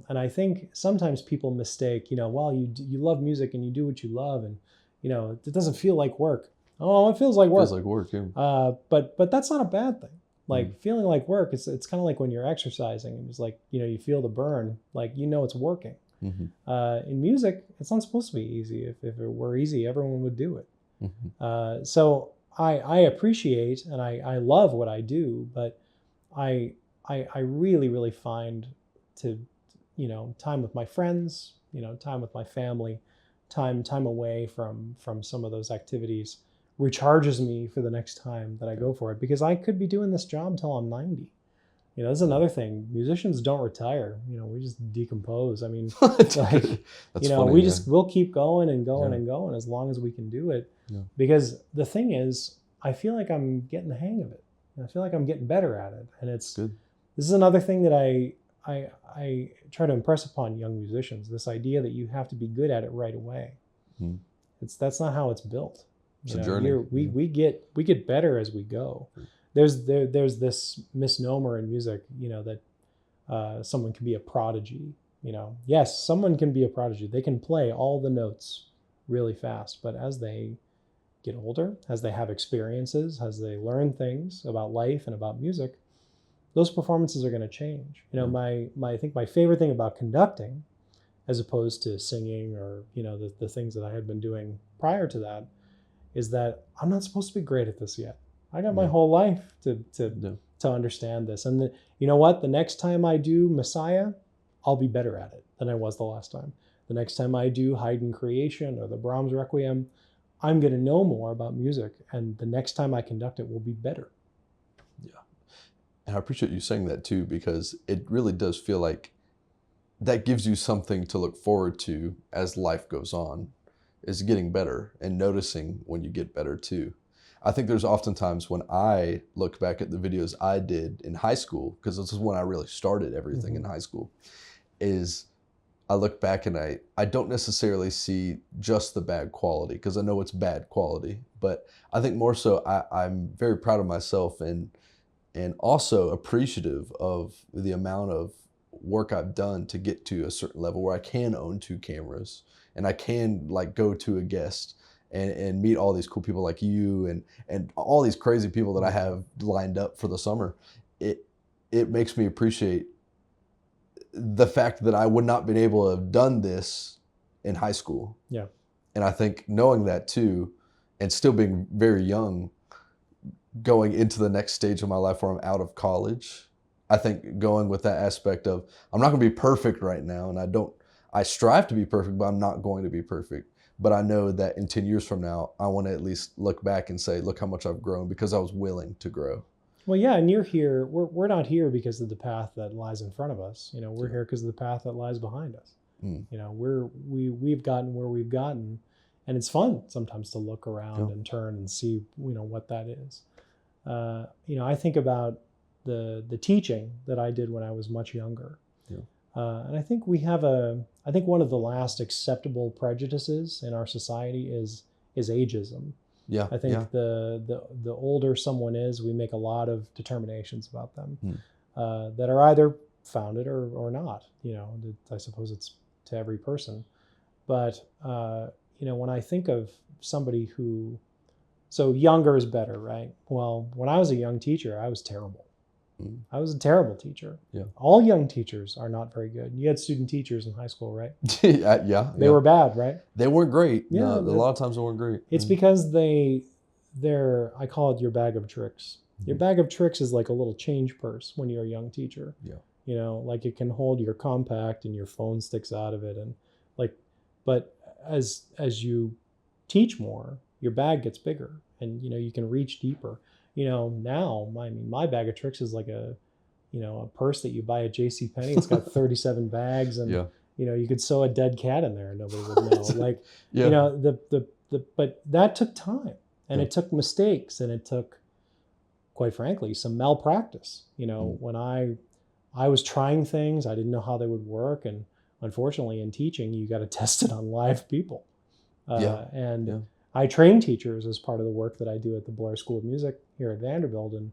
And I think sometimes people mistake, well, you love music and you do what you love, and it doesn't feel like work. Oh, it feels like work. Feels like work, yeah. But that's not a bad thing. Like feeling like work, it's kind of like when you're exercising and it's like, you feel the burn, like, it's working. Mm-hmm. In music, it's not supposed to be easy. If it were easy, everyone would do it. Mm-hmm. So I appreciate and I love what I do, but I really, really find to, time with my friends, time with my family, time away from some of those activities recharges me for the next time that I go for it, because I could be doing this job till I'm 90. That's another thing. Musicians don't retire. We just decompose. I mean, funny, we'll keep going and going and going as long as we can do it. Yeah. Because the thing is, I feel like I'm getting the hang of it. I feel like I'm getting better at it. And it's good. This is another thing that I try to impress upon young musicians, this idea that you have to be good at it right away. That's not how it's built. It's a journey. We get better as we go. There's this misnomer in music, that someone can be a prodigy. Yes, someone can be a prodigy. They can play all the notes really fast, but as they get older, as they have experiences, as they learn things about life and about music, those performances are going to change. I think my favorite thing about conducting, as opposed to singing or the things that I had been doing prior to that, is that I'm not supposed to be great at this yet. I got my whole life to understand this. And you know what? The next time I do Messiah, I'll be better at it than I was the last time. The next time I do Haydn Creation or the Brahms Requiem, I'm going to know more about music. And the next time I conduct it will be better. Yeah. And I appreciate you saying that too, because it really does feel like that gives you something to look forward to as life goes on, is getting better and noticing when you get better too. I think there's oftentimes when I look back at the videos I did in high school, because this is when I really started everything in high school, is I look back and I don't necessarily see just the bad quality, because I know it's bad quality, but I think more so I'm very proud of myself and also appreciative of the amount of work I've done to get to a certain level where I can own 2 cameras and I can like go to a guest and meet all these cool people like you and all these crazy people that I have lined up for the summer. It makes me appreciate the fact that I would not been able to have done this in high school. Yeah. And I think knowing that too, and still being very young, going into the next stage of my life where I'm out of college, I think going with that aspect of I'm not going to be perfect right now, and I strive to be perfect, but I'm not going to be perfect. But I know that in 10 years from now, I want to at least look back and say, look how much I've grown because I was willing to grow. Well, yeah, and you're here. We're not here because of the path that lies in front of us. We're here because of the path that lies behind us. We've gotten where we've gotten, and it's fun sometimes to look around and turn and see what that is. I think about the teaching that I did when I was much younger. And I think I think one of the last acceptable prejudices in our society is ageism. Yeah. I think the older someone is, we make a lot of determinations about them that are either founded or not. I suppose it's to every person. But when I think of somebody who, so younger is better, right? Well, when I was a young teacher, I was terrible. I was a terrible teacher. Yeah. All young teachers are not very good. You had student teachers in high school, right? Yeah. They were bad, right? They weren't great. Yeah, No, a lot of times they weren't great. It's because they're, I call it your bag of tricks. Your bag of tricks is like a little change purse when you're a young teacher. Yeah. Like it can hold your compact and your phone sticks out of it. And but as you teach more, your bag gets bigger and, you can reach deeper. Now, my bag of tricks is like a purse that you buy at JCPenney. It's got 37 bags and, you could sew a dead cat in there and nobody would know. But that took time and it took mistakes and it took, quite frankly, some malpractice. When I was trying things, I didn't know how they would work. And unfortunately in teaching, you got to test it on live people. I train teachers as part of the work that I do at the Blair School of Music here at Vanderbilt. And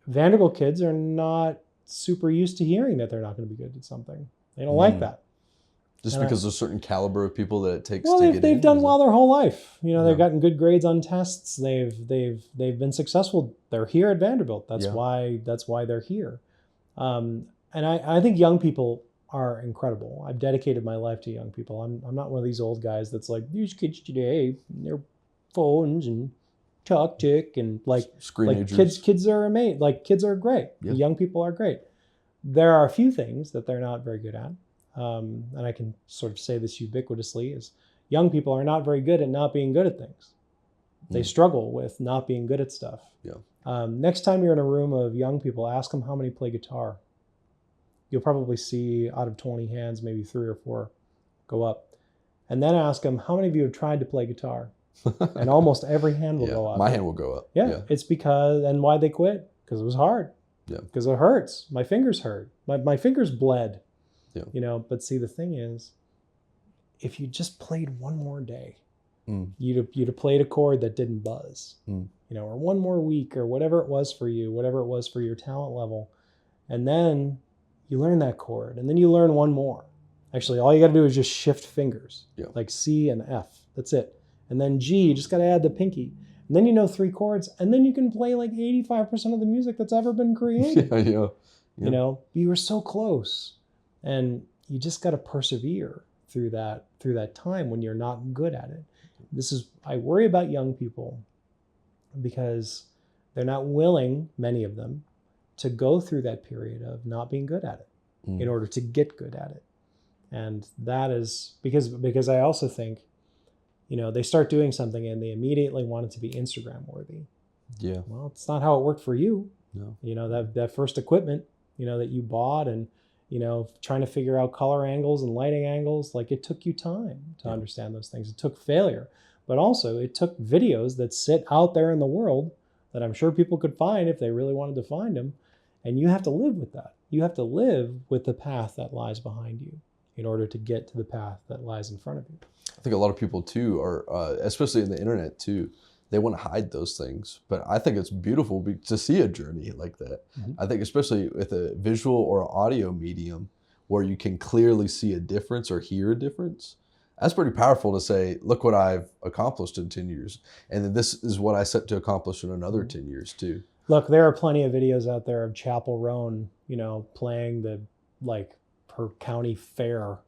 Vanderbilt kids are not super used to hearing that they're not going to be good at something. They don't like that. Just because there's a certain caliber of people that it takes to get in. They've done well their whole life. They've gotten good grades on tests. They've been successful. They're here at Vanderbilt. That's why they're here. And I think young people are incredible. I've dedicated my life to young people. I'm not one of these old guys that's like, these kids today, their phones and tick and kids are amazing. Like kids are great. Yeah. Young people are great. There are a few things that they're not very good at. And I can sort of say this ubiquitously is young people are not very good at not being good at things. They struggle with not being good at stuff. Yeah. Next time you're in a room of young people, ask them how many play guitar. You'll probably see out of 20 hands, maybe 3 or 4 go up. And then ask them, how many of you have tried to play guitar? And almost every hand will go up. My hand will go up. Yeah. It's because, and why they quit? Because it was hard. Yeah. Because it hurts. My fingers hurt. My fingers bled. Yeah. But see, the thing is, if you just played one more day, you'd have played a chord that didn't buzz, or one more week or whatever it was for you, whatever it was for your talent level. And then you learn that chord and then you learn one more. Actually, all you got to do is just shift fingers, like C and F. That's it. And then G, you just got to add the pinky. And then 3 chords and then you can play like 85% of the music that's ever been created. Yeah. You were so close. And you just got to persevere through that time when you're not good at it. I worry about young people because they're not willing, many of them, to go through that period of not being good at it in order to get good at it. And that is because I also think, they start doing something and they immediately want it to be Instagram worthy. Yeah. Well, it's not how it worked for you. No. That first equipment, that you bought and, trying to figure out color angles and lighting angles, like it took you time to understand those things. It took failure, but also it took videos that sit out there in the world that I'm sure people could find if they really wanted to find them. And you have to live with that. You have to live with the path that lies behind you in order to get to the path that lies in front of you. I think a lot of people too are, especially in the internet too, they want to hide those things. But I think it's beautiful to see a journey like that. I think especially with a visual or audio medium where you can clearly see a difference or hear a difference. That's pretty powerful to say, look what I've accomplished in 10 years. And then this is what I set to accomplish in another 10 years too. Look, there are plenty of videos out there of Chapel Roan, playing the per county fair,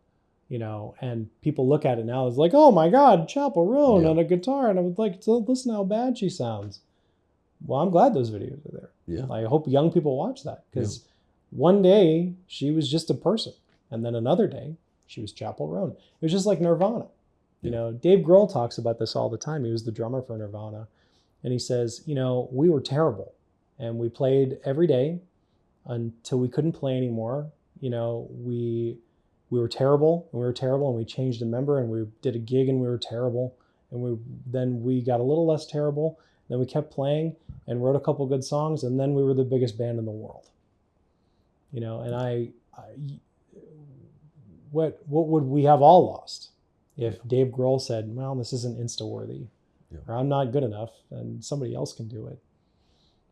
and people look at it now as like, oh my God, Chapel Roan on a guitar. And I was like, so listen how bad she sounds. Well, I'm glad those videos are there. Yeah. I hope young people watch that because one day she was just a person. And then another day she was Chapel Roan. It was just like Nirvana. Dave Grohl talks about this all the time. He was the drummer for Nirvana. And he says, we were terrible. And we played every day until we couldn't play anymore. We were terrible and we changed a member and we did a gig and we were terrible. And then we got a little less terrible. Then we kept playing and wrote a couple good songs. And then we were the biggest band in the world. And what would we have all lost if Dave Grohl said, well, this isn't Insta-worthy or I'm not good enough and somebody else can do it?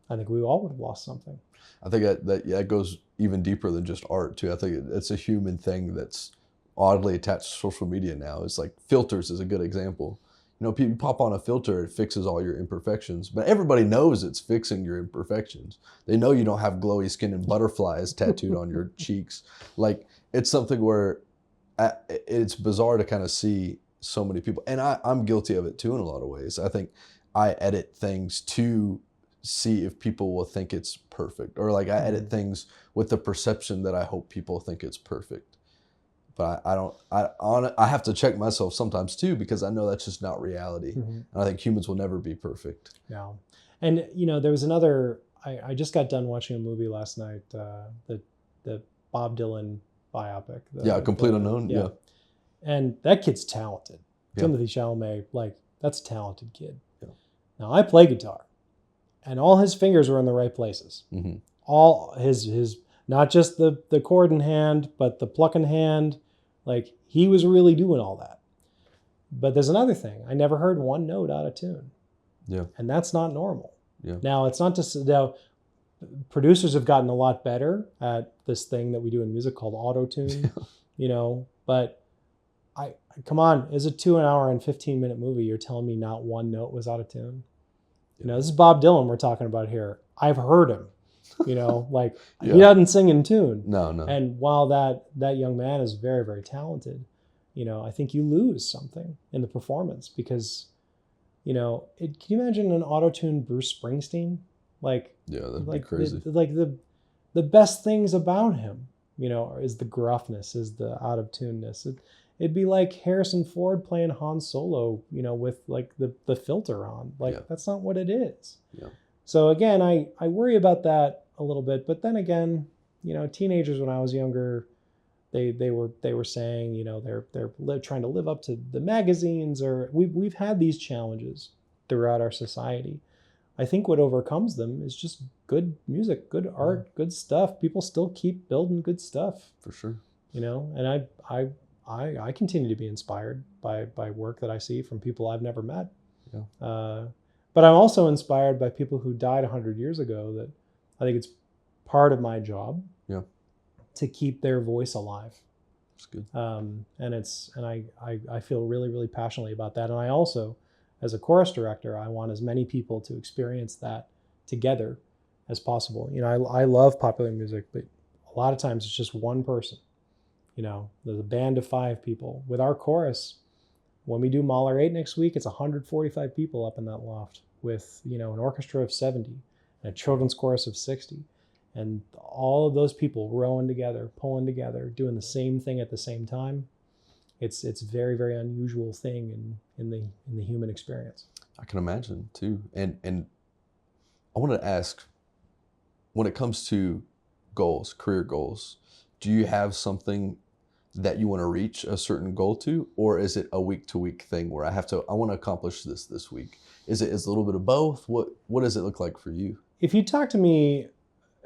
I think we all would have lost something. I think that goes even deeper than just art too. I think it's a human thing that's oddly attached to social media now. It's like filters is a good example. You know, you pop on a filter, it fixes all your imperfections, but everybody knows it's fixing your imperfections. They know you don't have glowy skin and butterflies tattooed on your cheeks. Like, it's something where it's bizarre to kind of see so many people, and I'm guilty of it too in a lot of ways. I think I edit things to see if people will think it's perfect, or like I edit things with the perception that I hope people think it's perfect. But I have to check myself sometimes too, because I know that's just not reality. And I think humans will never be perfect. Yeah. And, you know, there was another, I just got done watching a movie last night, the Bob Dylan biopic. Complete Unknown. Yeah. And that kid's talented. Yeah. Timothée Chalamet, like, that's a talented kid. Yeah. Now, I play guitar, and all his fingers were in the right places. All his not just the chord in hand, but the pluck in hand. Like, he was really doing all that. But there's another thing. I never heard one note out of tune. Yeah. And that's not normal. Yeah. Now, it's not just, now, producers have gotten a lot better at this thing that we do in music called auto-tune, you know, but come on, it's a 2 hour and 15-minute movie. You're telling me not one note was out of tune? You know, this is Bob Dylan we're talking about here. I've heard him, you know, like he doesn't sing in tune. No. And while that young man is very, very talented, you know, I think you lose something in the performance because, you know, can you imagine an auto-tune Bruce Springsteen? Like, yeah, that'd be crazy. The best things about him, you know, is the gruffness, is the out of tuneness. It'd be like Harrison Ford playing Han Solo, you know, with like the filter on. Like, that's not what it is. Yeah. So again, I worry about that a little bit. But then again, you know, teenagers when I was younger, they were saying, you know, they're trying to live up to the magazines, or we've had these challenges throughout our society. I think what overcomes them is just good music, good art, good stuff. People still keep building good stuff. For sure. You know, and I continue to be inspired by work that I see from people I've never met. Yeah. But I'm also inspired by people who died 100 years ago, that I think it's part of my job to keep their voice alive. That's good. And I feel really, really passionately about that. And I also, as a chorus director, I want as many people to experience that together as possible. You know, I love popular music, but a lot of times it's just one person. You know, there's a band of 5 people. With our chorus, when we do Mahler 8 next week, it's 145 people up in that loft with, you know, an orchestra of 70 and a children's chorus of 60. And all of those people rowing together, pulling together, doing the same thing at the same time. It's a very, very unusual thing in the human experience. I can imagine too. And I wanted to ask, when it comes to goals, career goals, do you have something that you want to reach a certain goal to, or is it a week-to-week thing where I want to accomplish this week? Is it a little bit of both? What does it look like for you? If you talked to me,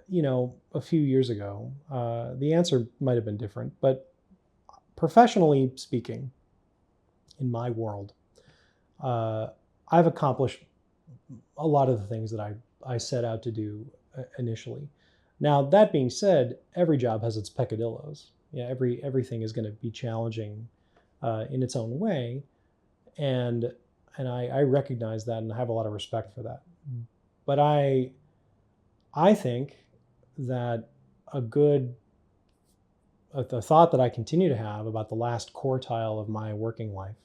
you know, a few years ago, the answer might have been different, but professionally speaking, in my world, I've accomplished a lot of the things that I set out to do initially. Now, that being said, every job has its peccadillos. Yeah, everything is going to be challenging in its own way, and I recognize that and I have a lot of respect for that. But I think that a thought that I continue to have about the last quartile of my working life,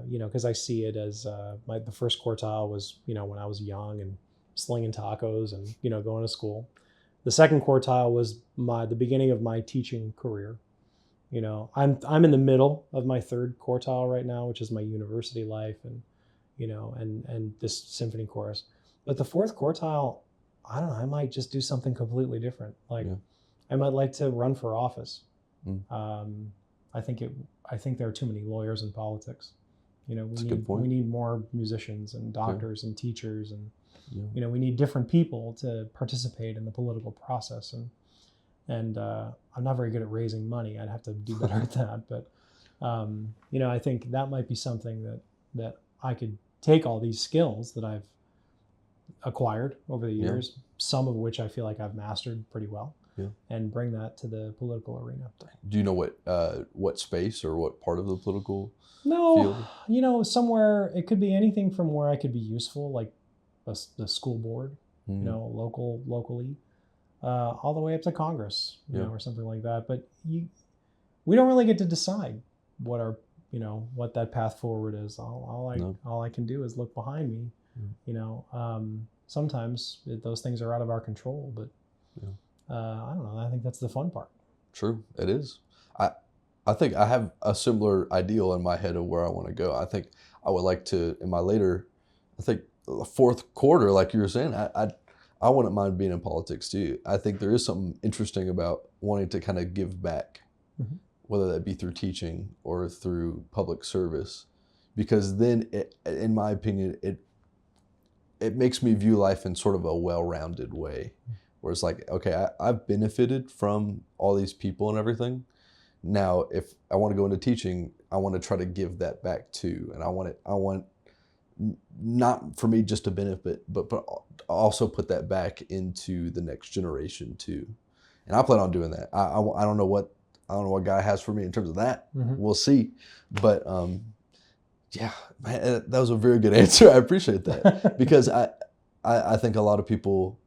you know, because I see it as the first quartile was, you know, when I was young and slinging tacos and, you know, going to school. The second quartile was the beginning of my teaching career. You know, I'm in the middle of my third quartile right now, which is my university life and, you know, and this symphony chorus. But the fourth quartile, I don't know, I might just do something completely different. Like, I might like to run for office. I think there are too many lawyers in politics. You know, we need more musicians and doctors and teachers, and you know, we need different people to participate in the political process. And I'm not very good at raising money. I'd have to do better at that. But you know, I think that might be something that I could take all these skills that I've acquired over the years, some of which I feel like I've mastered pretty well, and bring that to the political arena. Do you know what space or what part of the political No, field? Somewhere, it could be anything from where I could be useful, like the school board, locally, all the way up to Congress, or something like that. But we don't really get to decide what our, what that path forward is. All I can do is look behind me. Sometimes those things are out of our control, but I don't know. I think that's the fun part. True, it is. I think I have a similar ideal in my head of where I want to go. I think I would like to, in my later, I think fourth quarter, like you were saying, I wouldn't mind being in politics too. I think there is something interesting about wanting to kind of give back, whether that be through teaching or through public service, because then, in my opinion, it makes me view life in sort of a well-rounded way, where it's like, okay, I've benefited from all these people and everything. Now, if I want to go into teaching, I want to try to give that back too, and I want not for me just to benefit, but also put that back into the next generation too. And I plan on doing that. I don't know what God has for me in terms of that. We'll see. But yeah, man, that was a very good answer. I appreciate that because I think a lot of people.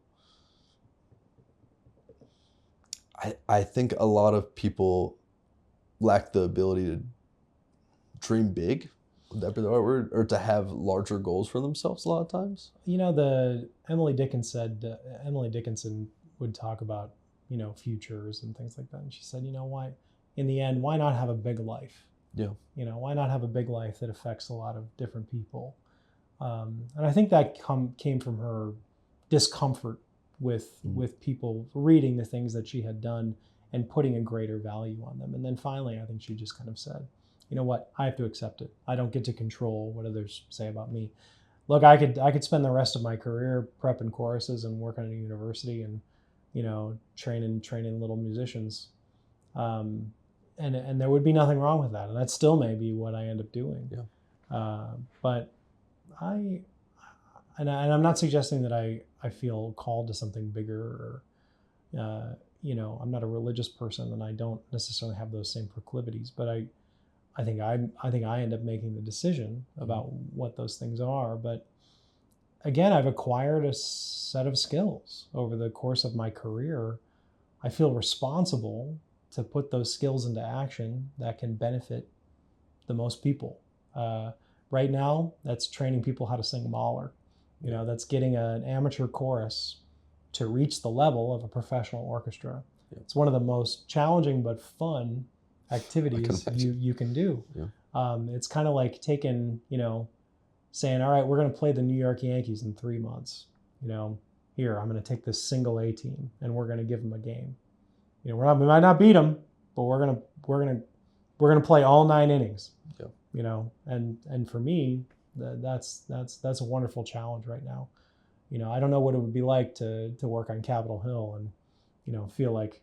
I think a lot of people lack the ability to dream big. Would that be the right word? Or to have larger goals for themselves a lot of times? Emily Dickinson would talk about, futures and things like that. And she said, why, in the end, why not have a big life? Yeah. Why not have a big life that affects a lot of different people? And I think that came from her discomfort with people reading the things that she had done and putting a greater value on them. And then finally, I think she just kind of said, you know what, I have to accept it. I don't get to control what others say about me. Look, I could spend the rest of my career prepping choruses and working at a university and, training little musicians. And there would be nothing wrong with that. And that still may be what I end up doing. Yeah. But I'm not suggesting that I feel called to something bigger or, I'm not a religious person and I don't necessarily have those same proclivities, but I think I end up making the decision about what those things are. But again, I've acquired a set of skills over the course of my career. I feel responsible to put those skills into action that can benefit the most people. Right now, that's training people how to sing Mahler. That's getting an amateur chorus to reach the level of a professional orchestra. Yeah. It's one of the most challenging but fun activities you can do. Yeah. It's kind of like taking, saying, all right, we're going to play the New York Yankees in 3 months. Here, I'm going to take this single A team and we're going to give them a game. We might not beat them, but we're going to play all 9 innings. Yeah. And for me, that's a wonderful challenge right now. I don't know what it would be like to work on Capitol Hill and, feel like,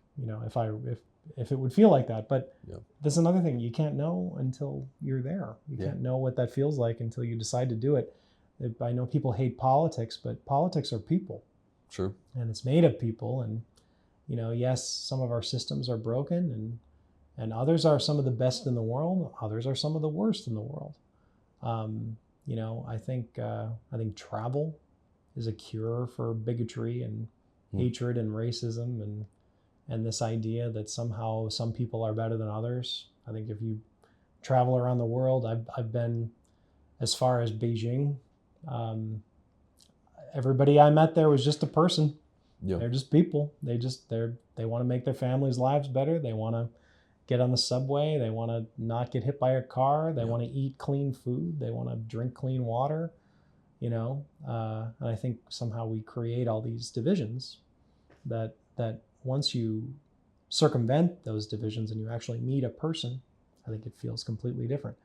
if it would feel like that. But that's another thing. You can't know until you're there. You can't know what that feels like until you decide to do it. I know people hate politics, but politics are people. True. And it's made of people. And, yes, some of our systems are broken and others are some of the best in the world. Others are some of the worst in the world. I think travel is a cure for bigotry and hatred and racism and this idea that somehow some people are better than others. I think if you travel around the world, I've been as far as Beijing. Everybody I met there was just a person. Yeah. They're just people. They want to make their families' lives better. They want to get on the subway. They want to not get hit by a car. They want to eat clean food. They want to drink clean water. And I think somehow we create all these divisions that once you circumvent those divisions and you actually meet a person, I think it feels completely different.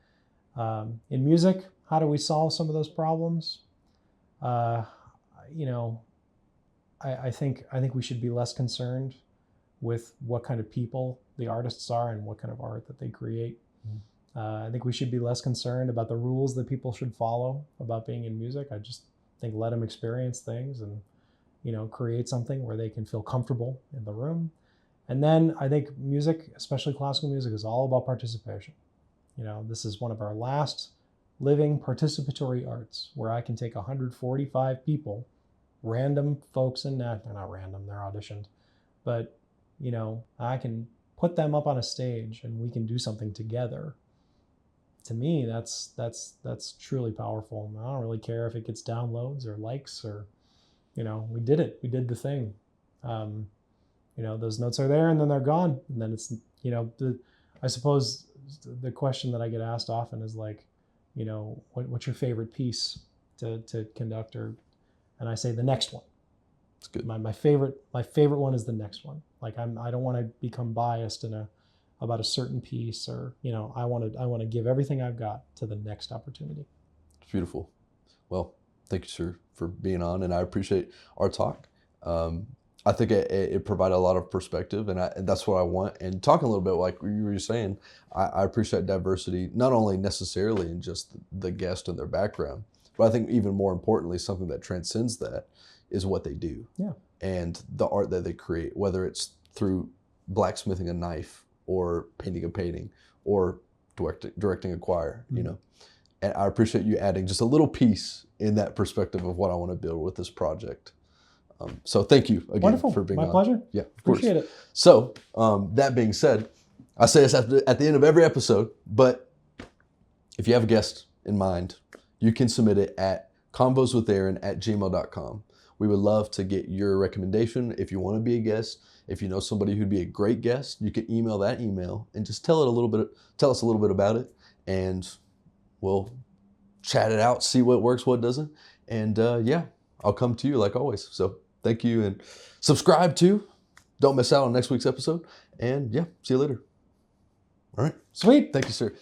In music, how do we solve some of those problems? I think we should be less concerned with what kind of people the artists are and what kind of art that they create. I think we should be less concerned about the rules that people should follow about being in music. I just think let them experience things and, create something where they can feel comfortable in the room. And then I think music, especially classical music, is all about participation. This is one of our last living participatory arts where I can take 145 people, random folks in that, they're not random, they're auditioned, but I can put them up on a stage and we can do something together. To me, that's truly powerful. I don't really care if it gets downloads or likes or, we did it. We did the thing. Those notes are there and then they're gone. And then it's, I suppose the question that I get asked often is like, what's your favorite piece to conduct? And I say the next one. It's good. My favorite one is the next one. Like I don't want to become biased about a certain piece, or I want to give everything I've got to the next opportunity. It's beautiful. Well, thank you, sir, for being on, and I appreciate our talk. I think it provided a lot of perspective, and that's what I want. And talking a little bit like you were saying, I appreciate diversity, not only necessarily in just the guest and their background, but I think even more importantly, something that transcends that is what they do. Yeah. And the art that they create, whether it's through blacksmithing a knife or painting a painting or directing a choir, Mm-hmm. And I appreciate you adding just a little piece in that perspective of what I want to build with this project. So thank you again Wonderful. for being My on. pleasure. Yeah, of Appreciate course. it. So that being said, I say this at the end of every episode, but if you have a guest in mind, you can submit it at convoswithaaron@gmail.com. We would love to get your recommendation. If you want to be a guest, if you know somebody who'd be a great guest, you can email that email and just tell us a little bit about it, and we'll chat it out, see what works, what doesn't, and I'll come to you like always. So thank you, and subscribe too. Don't miss out on next week's episode, and see you later. All right. Sweet. Thank you, sir.